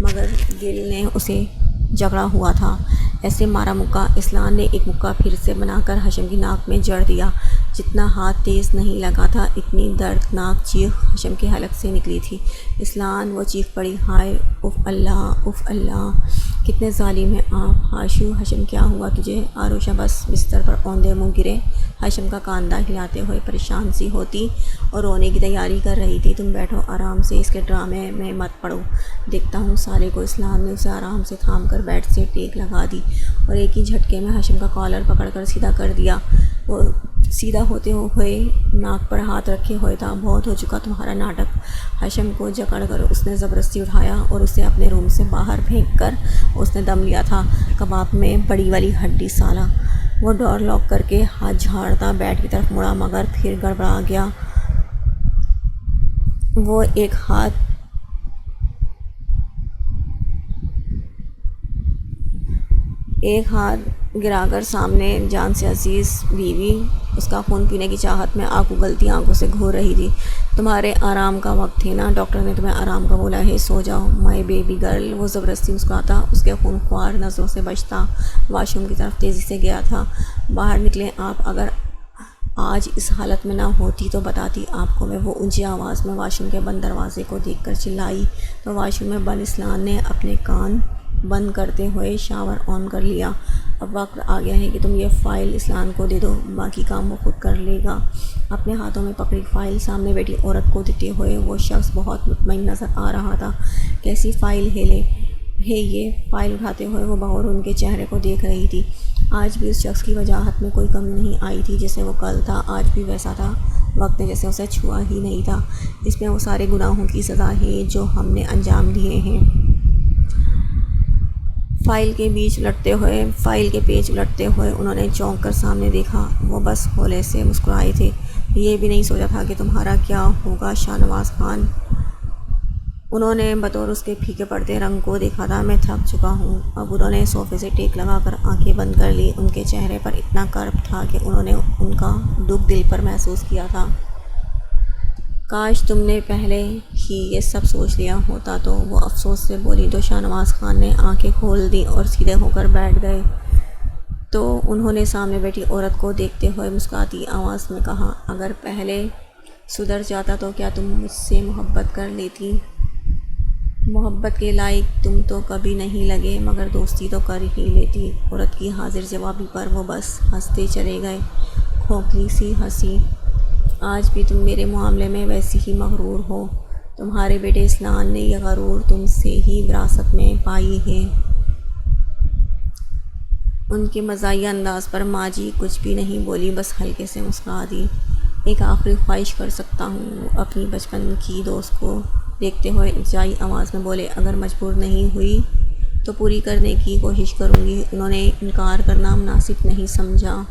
مگر دل نے اسے جکڑا ہوا تھا۔ ایسے مارا مکہ۔ اسلام نے ایک مکہ پھر سے بنا کر ہاشم کی ناک میں جڑ دیا۔ جتنا ہاتھ تیز نہیں لگا تھا اتنی دردناک چیخ ہاشم کے حلق سے نکلی تھی۔ اسلام، وہ چیخ پڑی، ہائے اف اللہ اف اللہ، کتنے ظالم ہیں آپ۔ ہاشم کیا ہوا تجھے؟ عروشہ بس بستر پر اوندے منہ گرے ہاشم کا کاندھا ہلاتے ہوئے پریشان سی ہوتی اور رونے کی تیاری کر رہی تھی۔ تم بیٹھو آرام سے، اس کے ڈرامے میں مت پڑو، دیکھتا ہوں سالے کو۔ اسلام نے اسے آرام سے تھام کر بیڈ سے ٹیک لگا دی اور ایک ہی جھٹکے میں ہاشم کا کالر پکڑ کر سیدھا کر دیا۔ وہ سیدھا ہوتے ہوئے ناک پر ہاتھ رکھے ہوئے تھا۔ بہت ہو چکا تمہارا ناٹک۔ ہاشم کو جکڑ کر اس نے زبردستی اٹھایا اور اسے اپنے روم سے باہر پھینک کر اس نے دم لیا تھا۔ کباب میں بڑی والی ہڈی سالا۔ وہ ڈور لاک کر کے ہاتھ جھاڑتا بیڈ کی طرف مڑا مگر پھر گڑبڑا گیا۔ وہ ایک ہاتھ گرا کر سامنے جان سے عزیز بیوی اس کا خون پینے کی چاہت میں آگ اگلتی آنکھوں سے گھور رہی تھی۔ تمہارے آرام کا وقت ہے نا، ڈاکٹر نے تمہیں آرام کا بولا ہے، سو جاؤ مائی بیبی گرل۔ وہ زبردستی مسکراتا، اس کے خون خوار نظروں سے بچتا واش روم کی طرف تیزی سے گیا تھا۔ باہر نکلیں آپ، اگر آج اس حالت میں نہ ہوتی تو بتاتی آپ کو میں۔ وہ اونچی آواز میں واش روم کے بند دروازے کو دیکھ کر چلائی تو واش روم میں بند۔ اسلام نے اپنے کان بند کرتے ہوئے شاور آن کر لیا۔ اب وقت آ گیا ہے کہ تم یہ فائل اسلام کو دے دو، باقی کام وہ خود کر لے گا۔ اپنے ہاتھوں میں پکڑی فائل سامنے بیٹھی عورت کو دیتے ہوئے وہ شخص بہت مطمئن نظر آ رہا تھا۔ کیسی فائل ہے یہ؟ فائل اٹھاتے ہوئے وہ بغور ان کے چہرے کو دیکھ رہی تھی۔ آج بھی اس شخص کی وجاہت میں کوئی کمی نہیں آئی تھی، جیسے وہ کل تھا آج بھی ویسا تھا۔ وقت نے جیسے اسے چھوا ہی نہیں تھا۔ اس میں وہ سارے گناہوں کی سزا ہے جو ہم نے انجام دیے ہیں۔ فائل کے پیج الٹتے ہوئے انہوں نے چونک کر سامنے دیکھا۔ وہ بس ہولے سے مسکرائے تھے۔ یہ بھی نہیں سوچا تھا کہ تمہارا کیا ہوگا شاہ نواز خان۔ انہوں نے بطور اس کے پھیکے پڑتے رنگ کو دیکھا تھا۔ میں تھک چکا ہوں۔ اب انہوں نے صوفے سے ٹیک لگا کر آنکھیں بند کر لی۔ ان کے چہرے پر اتنا کرب تھا کہ انہوں نے ان کا دکھ دل پر محسوس کیا تھا۔ کاش تم نے پہلے ہی یہ سب سوچ لیا ہوتا تو، وہ افسوس سے بولی تو شاہ نواز خان نے آنکھیں کھول دیں اور سیدھے ہو کر بیٹھ گئے۔ تو انہوں نے سامنے بیٹھی عورت کو دیکھتے ہوئے مسکراتی آواز میں کہا، اگر پہلے سدھر جاتا تو کیا تم مجھ سے محبت کر لیتی؟ محبت کے لائق تم تو کبھی نہیں لگے مگر دوستی تو کر ہی لیتی۔ عورت کی حاضر جوابی پر وہ بس ہنستے چلے گئے، کھوکھلی سی ہنسی۔ آج بھی تم میرے معاملے میں ویسی ہی مغرور ہو۔ تمہارے بیٹے اسلام نے یہ غرور تم سے ہی وراثت میں پائی ہے۔ ان کے مزاحیہ انداز پر ماں جی کچھ بھی نہیں بولی، بس ہلکے سے مسکرا دی۔ ایک آخری خواہش کر سکتا ہوں؟ وہ اپنی بچپن کی دوست کو دیکھتے ہوئے الجائی آواز میں بولے، اگر مجبور نہیں ہوئی تو پوری کرنے کی کوشش کروں گی۔ انہوں نے انکار کرنا مناسب نہیں سمجھا۔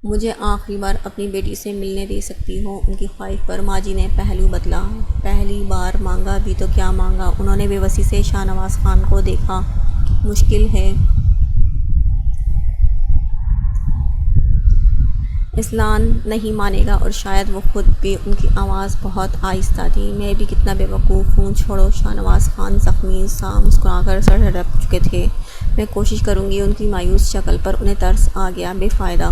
مجھے آخری بار اپنی بیٹی سے ملنے دے سکتی ہو؟ ان کی خواہش پر ماں جی نے پہلو بدلا۔ پہلی بار مانگا بھی تو کیا مانگا؟ انہوں نے بے بسی سے شاہ نواز خان کو دیکھا۔ مشکل ہے۔ اسلام نہیں مانے گا اور شاید وہ خود بھی۔ ان کی آواز بہت آہستہ تھی۔ میں بھی کتنا بے وقوف ہوں، چھوڑو۔ شاہ نواز خان زخمی سا مسکرا کر سر جھٹک چکے تھے۔ میں کوشش کروں گی۔ ان کی مایوس شکل پر انہیں ترس آ گیا۔ بے فائدہ۔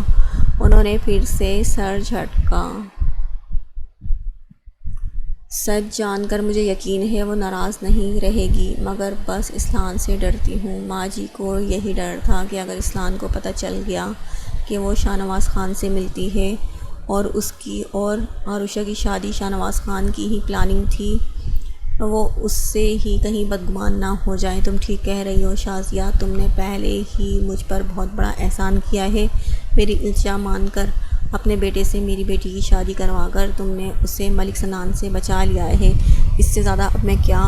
انہوں نے پھر سے سر جھٹکا۔ سچ جان کر مجھے یقین ہے وہ ناراض نہیں رہے گی، مگر بس اسلان سے ڈرتی ہوں۔ ماں جی کو یہی ڈر تھا کہ اگر اسلان کو پتہ چل گیا کہ وہ شاہ نواز خان سے ملتی ہے اور اس کی اور عروشہ کی شادی شاہ نواز خان کی ہی پلاننگ تھی، وہ اس سے ہی کہیں بدگمان نہ ہو جائے۔ تم ٹھیک کہہ رہی ہو شازیہ، تم نے پہلے ہی مجھ پر بہت بڑا احسان کیا ہے۔ میری التجا مان کر اپنے بیٹے سے میری بیٹی کی شادی کروا کر تم نے اسے ملک سنان سے بچا لیا ہے۔ اس سے زیادہ اب میں کیا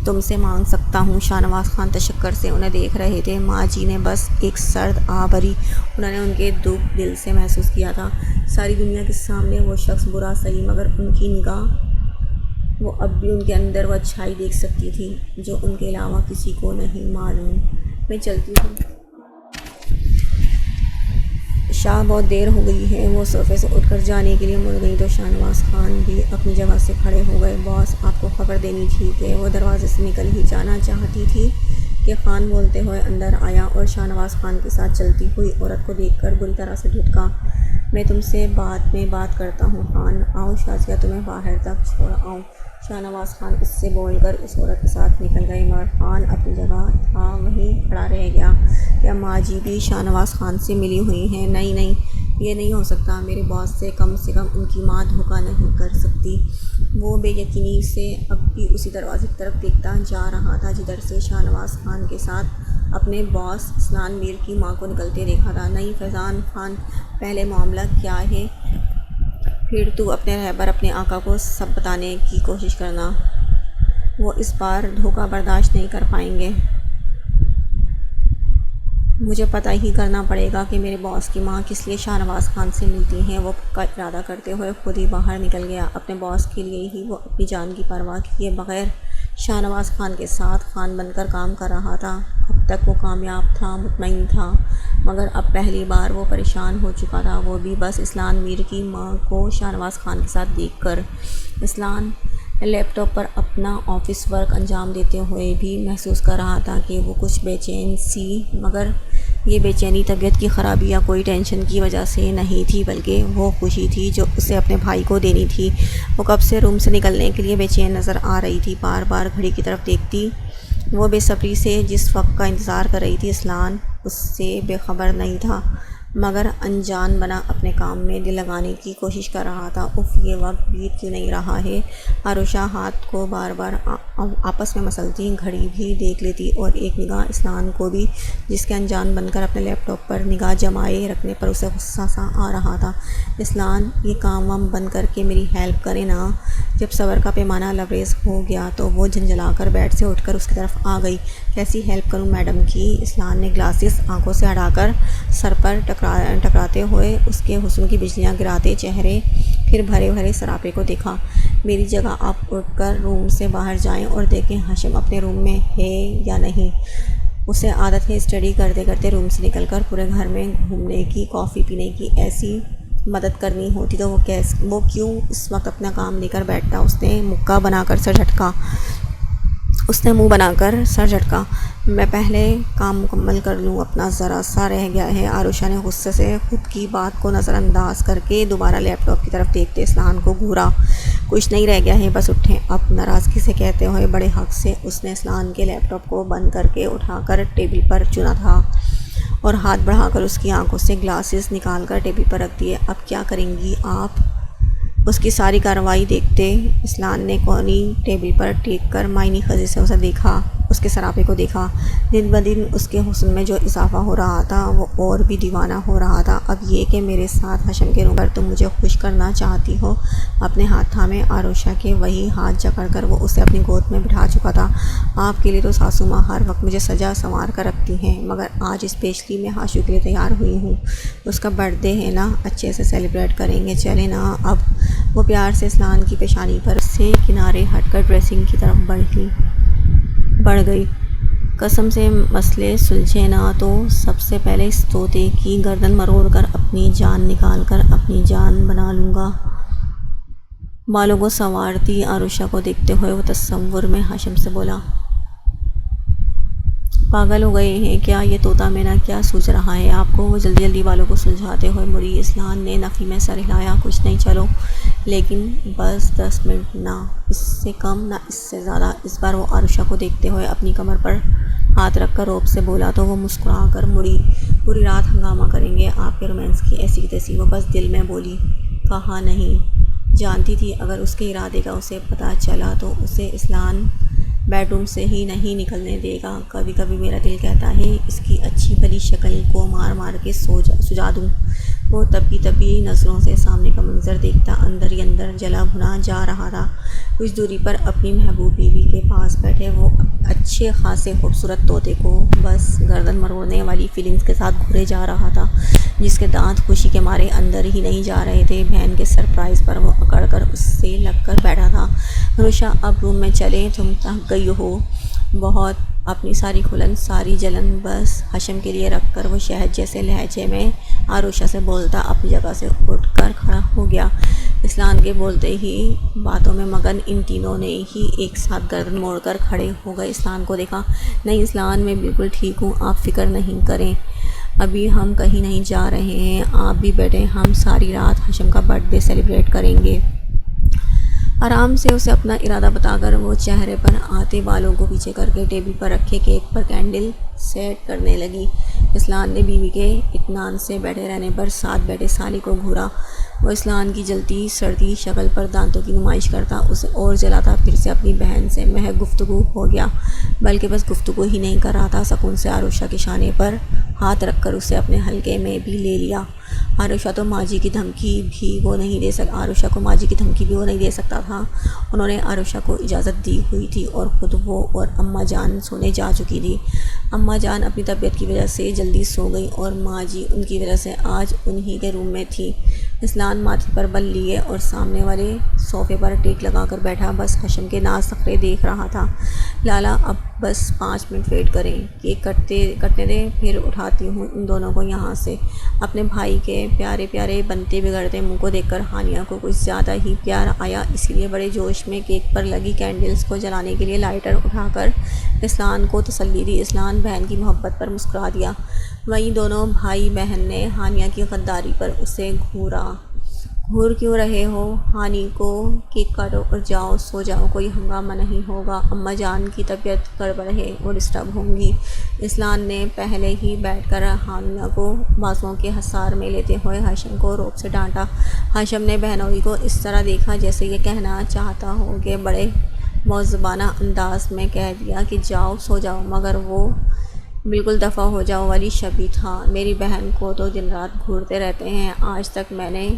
تم سے مانگ سکتا ہوں؟ شاہ نواز خان تشکر سے انہیں دیکھ رہے تھے۔ ماں جی نے بس ایک سرد آہ بھری، انہوں نے ان کے دکھ دل سے محسوس کیا تھا۔ ساری دنیا کے سامنے وہ شخص برا سہی، مگر ان کی نگاہ، وہ اب بھی ان کے اندر وہ اچھائی دیکھ سکتی تھی جو ان کے علاوہ کسی کو نہیں معلوم۔ میں چلتی ہوں، شاہ بہت دیر ہو گئی ہے۔ وہ صوفے سے اٹھ کر جانے کے لیے مڑ گئی تو شاہ نواز خان بھی اپنی جگہ سے کھڑے ہو گئے۔ باس، آپ کو خبر دینی تھی کہ وہ دروازے سے نکل ہی جانا چاہتی تھی کہ خان بولتے ہوئے اندر آیا اور شاہ نواز خان کے ساتھ چلتی ہوئی عورت کو دیکھ کر بری طرح سے دھتکا۔ میں تم سے بعد میں بات کرتا ہوں خان، آؤ شازیہ تمہیں باہر تک چھوڑ آؤں۔ شاہ نواز خان اس سے بول کر اس عورت کے ساتھ نکل گئے، مگر خان اپنی جگہ تھا وہیں کھڑا رہ گیا۔ کیا ماں جی بھی شاہ نواز خان سے ملی ہوئی ہیں؟ نہیں نہیں، یہ نہیں ہو سکتا۔ میرے باس سے کم ان کی ماں دھوکہ نہیں کر سکتی۔ وہ بے یقینی سے اب بھی اسی دروازے کی طرف دیکھتا جا رہا تھا جدھر سے شاہ نواز خان کے ساتھ اپنے باس اسلان میر کی ماں کو نکلتے دیکھا تھا۔ نہیں فیضان خان، پہلے معاملہ کیا ہے، پھر تو اپنے رہبر اپنے آقا کو سب بتانے کی کوشش کرنا۔ وہ اس بار دھوکہ برداشت نہیں کر پائیں گے۔ مجھے پتہ ہی کرنا پڑے گا کہ میرے باس کی ماں کس لیے شاہ نواز خان سے ملتی ہیں۔ وہ پکا ارادہ کرتے ہوئے خود ہی باہر نکل گیا۔ اپنے باس کے لیے ہی وہ اپنی جان کی پرواہ کیے بغیر شاہ نواز خان کے ساتھ خان بن کر کام کر رہا تھا۔ اب تک وہ کامیاب تھا، مطمئن تھا، مگر اب پہلی بار وہ پریشان ہو چکا تھا، وہ بھی بس اسلان میر کی ماں کو شاہ نواز خان کے ساتھ دیکھ کر۔ اسلان لیپ ٹاپ پر اپنا آفس ورک انجام دیتے ہوئے بھی محسوس کر رہا تھا کہ وہ کچھ بے چین سی، مگر یہ بے چینی طبیعت کی خرابی یا کوئی ٹینشن کی وجہ سے نہیں تھی، بلکہ وہ خوشی تھی جو اسے اپنے بھائی کو دینی تھی۔ وہ کب سے روم سے نکلنے کے لیے بے چین نظر آ رہی تھی، بار بار گھڑی کی طرف دیکھتی۔ وہ بے صبری سے جس وقت کا انتظار کر رہی تھی، اسلان اس سے بے خبر نہیں تھا، مگر انجان بنا اپنے کام میں دل لگانے کی کوشش کر رہا تھا۔ اف، یہ وقت بیت کیوں نہیں رہا ہے؟ عروشہ ہاتھ کو بار بار آپس میں مسلتی گھڑی بھی دیکھ لیتی اور ایک نگاہ اسلان کو بھی، جس کے انجان بن کر اپنے لیپ ٹاپ پر نگاہ جمائے رکھنے پر اسے غصہ سا آ رہا تھا۔ اسلان، یہ کام وام بند کر کے میری ہیلپ کرے نا۔ جب صبر کا پیمانہ لبریز ہو گیا تو وہ جھنجھلا کر بیڈ سے اٹھ کر اس کی طرف آ گئی۔ کیسی ہیلپ کروں میڈم کی؟ اسلان نے گلاسز آنکھوں سے ہٹا کر سر پر ٹکراتے ہوئے اس کے حسن کی بجلیاں گراتے چہرے، پھر بھرے بھرے سراپے کو دیکھا۔ میری جگہ آپ اٹھ کر روم سے باہر جائیں اور دیکھیں ہاشم اپنے روم میں ہے یا نہیں۔ اسے عادت ہے اسٹڈی کرتے کرتے روم سے نکل کر پورے گھر میں گھومنے کی، کافی پینے کی۔ ایسی مدد کرنی ہوتی تو وہ کیوں اس وقت اپنا کام لے کر بیٹھتا؟ اس نے منہ بنا کر سر جھٹکا۔ میں پہلے کام مکمل کر لوں اپنا، ذرا سا رہ گیا ہے۔ عروشہ نے غصے سے خود کی بات کو نظر انداز کر کے دوبارہ لیپ ٹاپ کی طرف دیکھتے اسلان کو گھورا۔ کچھ نہیں رہ گیا ہے، بس اٹھیں اب، ناراضگی سے کہتے ہوئے بڑے حق سے اس نے اسلان کے لیپ ٹاپ کو بند کر کے اٹھا کر ٹیبل پر چنا تھا اور ہاتھ بڑھا کر اس کی آنکھوں سے گلاسز نکال کر ٹیبل پر رکھ دیے۔ اب کیا کریں گی آپ؟ اس کی ساری کارروائی دیکھتے اسلان نے کونی ٹیبل پر ٹیک کر معنی خزی سے اسے دیکھا، اس کے سراپے کو دیکھا۔ دن بدن اس کے حسن میں جو اضافہ ہو رہا تھا وہ اور بھی دیوانہ ہو رہا تھا۔ اب یہ کہ میرے ساتھ ہاشم کے روم پر تم مجھے خوش کرنا چاہتی ہو۔ اپنے ہاتھ تھامے عروشہ کے وہی ہاتھ جکڑ کر وہ اسے اپنی گود میں بٹھا چکا تھا۔ آپ کے لیے تو ساسو ماں ہر وقت مجھے سجا سنوار کر رکھتی ہیں، مگر آج اسپیشلی میں ہاشو کے لیے تیار ہوئی ہوں۔ اس کا برتھ ڈے ہے نا، اچھے سے سیلیبریٹ کریں گے، چلیں نا اب۔ وہ پیار سے اسلان کی پیشانی پر سے کنارے ہٹ کر ڈریسنگ کی طرف بڑھ گئی۔ قسم سے مسئلے سلجھے نا تو سب سے پہلے اس طوطے کی گردن مروڑ کر اپنی جان نکال کر اپنی جان بنا لوں گا۔ بالوں کو سنوارتی عروشہ کو دیکھتے ہوئے وہ تصور میں ہاشم سے بولا۔ پاگل ہو گئے ہیں کیا؟ یہ طوطا مینا کیا سوچ رہا ہے آپ کو؟ وہ جلدی جلدی والوں کو سلجھاتے ہوئے مڑی۔ اسلان نے نفی میں سر ہلایا۔ کچھ نہیں، چلو، لیکن بس 10 منٹ، نہ اس سے کم نہ اس سے زیادہ۔ اس بار وہ عروشہ کو دیکھتے ہوئے اپنی کمر پر ہاتھ رکھ کر رعب سے بولا تو وہ مسکرا کر مڑی۔ پوری رات ہنگامہ کریں گے آپ کے رومانس کی، ایسی کی تیسی۔ وہ بس دل میں بولی۔ کہا نہیں، جانتی تھی اگر اس کے ارادے کا اسے پتہ چلا تو اسے اسلان بیڈ روم سے ہی نہیں نکلنے دے گا۔ کبھی کبھی میرا دل کہتا ہے اس کی اچھی بھلی شکل کو مار مار کے سجا دوں۔ وہ تپی نظروں سے سامنے کا منظر دیکھتا اندر ہی اندر جلا بھنا جا رہا تھا۔ کچھ دوری پر اپنی محبوب بیوی کے پاس بیٹھے وہ اچھے خاصے خوبصورت طوطے کو بس گردن مروڑنے والی فیلنگز کے ساتھ گھورے جا رہا تھا، جس کے دانت خوشی کے مارے اندر ہی نہیں جا رہے تھے۔ بہن کے سرپرائز پر وہ اکڑ کر اس سے لگ کر بیٹھا تھا۔ عروشہ اب روم میں چلیں، تم تھک گئی ہو بہت، اپنی ساری کھلن ساری جلن بس ہاشم کے لیے رکھ کر وہ شہد جیسے لہجے میں عروشہ سے بولتا اپنی جگہ سے اٹھ کر کھڑا ہو گیا۔ اسلان کے بولتے ہی باتوں میں مگن ان تینوں نے ہی ایک ساتھ گردن موڑ کر کھڑے ہو گئے۔ اسلان کو دیکھا۔ نہیں اسلان، میں بالکل ٹھیک ہوں، آپ فکر نہیں کریں، ابھی ہم کہیں نہیں جا رہے ہیں، آپ بھی بیٹھیں، ہم ساری رات ہاشم کا برتھ ڈے سیلیبریٹ کریں گے۔ آرام سے اسے اپنا ارادہ بتا کر وہ چہرے پر آتے بالوں کو پیچھے کر کے ٹیبل پر رکھے کیک پر کینڈل سیٹ کرنے لگی۔ اسلان نے بیوی کے اطمینان سے بیٹھے رہنے پر ساتھ بیٹھے سالی کو گھورا۔ وہ اسلان کی جلتی سڑتی شکل پر دانتوں کی نمائش کرتا اسے اور جلاتا۔ پھر سے اپنی بہن سے محض گفتگو ہو گیا، بلکہ بس گفتگو ہی نہیں کر رہا تھا، سکون سے عروشہ کے شانے پر ہاتھ رکھ کر اسے اپنے حلقے میں بھی لے لیا۔ عروشہ کو ماضی کی دھمکی بھی وہ نہیں دے سکتا تھا۔ انہوں نے عروشہ کو اجازت دی ہوئی تھی اور خود وہ اور اماں جان سونے جا چکی تھی۔ اماں جان اپنی طبیعت کی وجہ سے جلدی سو گئی اور ماں جی ان کی وجہ سے آج انہی کے روم میں تھی۔ اسلان ماتھے پر بل لیے اور سامنے والے صوفے پر ٹیک لگا کر بیٹھا بس ہاشم کے ناز نخرے دیکھ رہا تھا۔ لالا اب بس 5 منٹ ویٹ کریں، کیک کٹنے دیں، پھر اٹھاتی ہوں ان دونوں کو یہاں سے۔ اپنے بھائی کے پیارے پیارے بنتے بگڑتے منہ کو دیکھ کر ہانیہ کو کچھ زیادہ ہی پیار آیا، اس لیے بڑے جوش میں کیک پر لگی کینڈلز کو جلانے کے لیے لائٹر اٹھا کر اسلان کو تسلی دی۔ اسلان بہن کی محبت پر مسکرا دیا۔ وہیں دونوں بھائی بہن نے ہانیہ کی غداری پر اسے گھورا۔ گھور کیوں رہے ہو؟ ہانی کو کیک کاٹو اور جاؤ سو جاؤ، کوئی ہنگامہ نہیں ہوگا، اماں جان کی طبیعت گڑبڑ ہے، وہ ڈسٹرب ہوں گی۔ اسلان نے پہلے ہی بیٹھ کر ہانیہ کو بازوؤں کے حصار میں لیتے ہوئے ہاشم کو رعب سے ڈانٹا۔ ہاشم نے بہنوئی کو اس طرح دیکھا جیسے یہ کہنا چاہتا ہو کہ بڑے مؤدبانہ انداز میں کہہ دیا کہ جاؤ سو جاؤ، مگر وہ بالکل دفع ہو جاؤ والی شبیہ تھا۔ میری بہن کو تو دن رات گھورتے رہتے ہیں، آج تک میں نے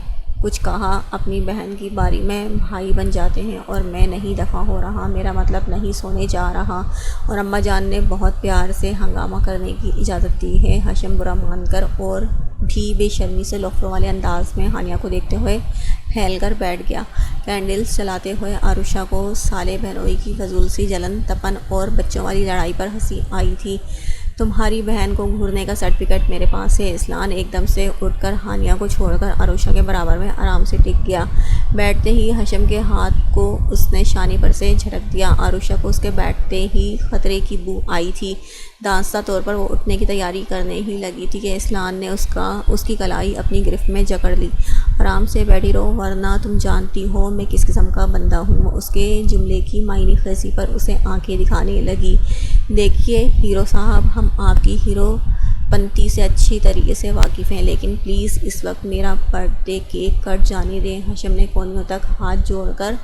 کچھ کہا، اپنی بہن کی باری میں بھائی بن جاتے ہیں اور میں نہیں دفع ہو رہا، میرا مطلب نہیں سونے جا رہا، اور اماں جان نے بہت پیار سے ہنگامہ کرنے کی اجازت دی ہے۔ ہاشم برا مان کر اور بھی بے شرمی سے لوفروں والے انداز میں ہانیہ کو دیکھتے ہوئے پھیل کر بیٹھ گیا۔ کینڈلز جلاتے ہوئے عروشہ کو سالے بہنوئی کی فضول سی جلن، تپن اور بچوں والی لڑائی پر ہنسی آئی تھی۔ تمہاری بہن کو گھورنے کا سرٹیفکیٹ میرے پاس ہے۔ اسلان ایک دم سے اٹھ کر ہانیہ کو چھوڑ کر عروشہ کے برابر میں آرام سے ٹک گیا۔ بیٹھتے ہی ہاشم کے ہاتھ کو اس نے شانے پر سے جھٹک دیا۔ عروشہ کو اس کے بیٹھتے ہی خطرے کی بو آئی تھی۔ دانستہ طور پر وہ اٹھنے کی تیاری کرنے ہی لگی تھی کہ اسلان نے اس کی کلائی اپنی گرفت میں جکڑ لی۔ آرام سے بیٹھی رہو ورنہ تم جانتی ہو میں کس قسم کا بندہ ہوں۔ وہ اس کے جملے کی معنی خیزی پر اسے آنکھیں دکھانے لگی۔ دیکھیے ہیرو صاحب، ہم آپ کی ہیرو پنتی سے اچھی طریقے سے واقف ہیں، لیکن پلیز اس وقت میرا برتھ ڈے کیک کٹ جانے دیں۔ ہاشم نے کونیوں تک ہاتھ جوڑ کر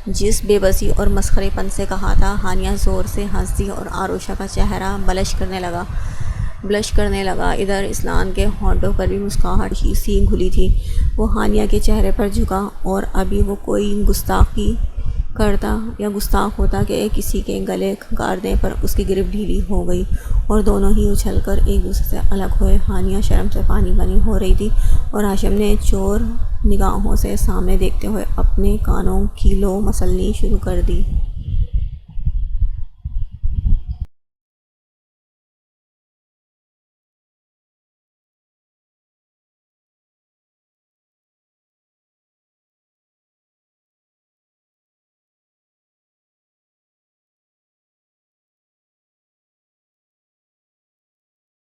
جس بے بسی اور مسخرے پن سے کہا تھا۔ ہانیہ زور سے ہنس دی اور عروشہ کا چہرہ بلش کرنے لگا۔ ادھر اسلان کے ہونٹوں پر بھی مسکراہٹ ہی سی گھلی تھی۔ وہ ہانیہ کے چہرے پر جھکا، اور ابھی وہ کوئی گستاخی کرتا یا گستاخ ہوتا کہ کسی کے گلے کھنگارنے پر اس کی گرفت ڈھیلی ہو گئی اور دونوں ہی اچھل کر ایک دوسرے سے الگ ہوئے۔ ہانیہ شرم سے پانی پانی ہو رہی تھی اور ہاشم نے چور نگاہوں سے سامنے دیکھتے ہوئے اپنے کانوں کی لو مسلنی شروع کر دی۔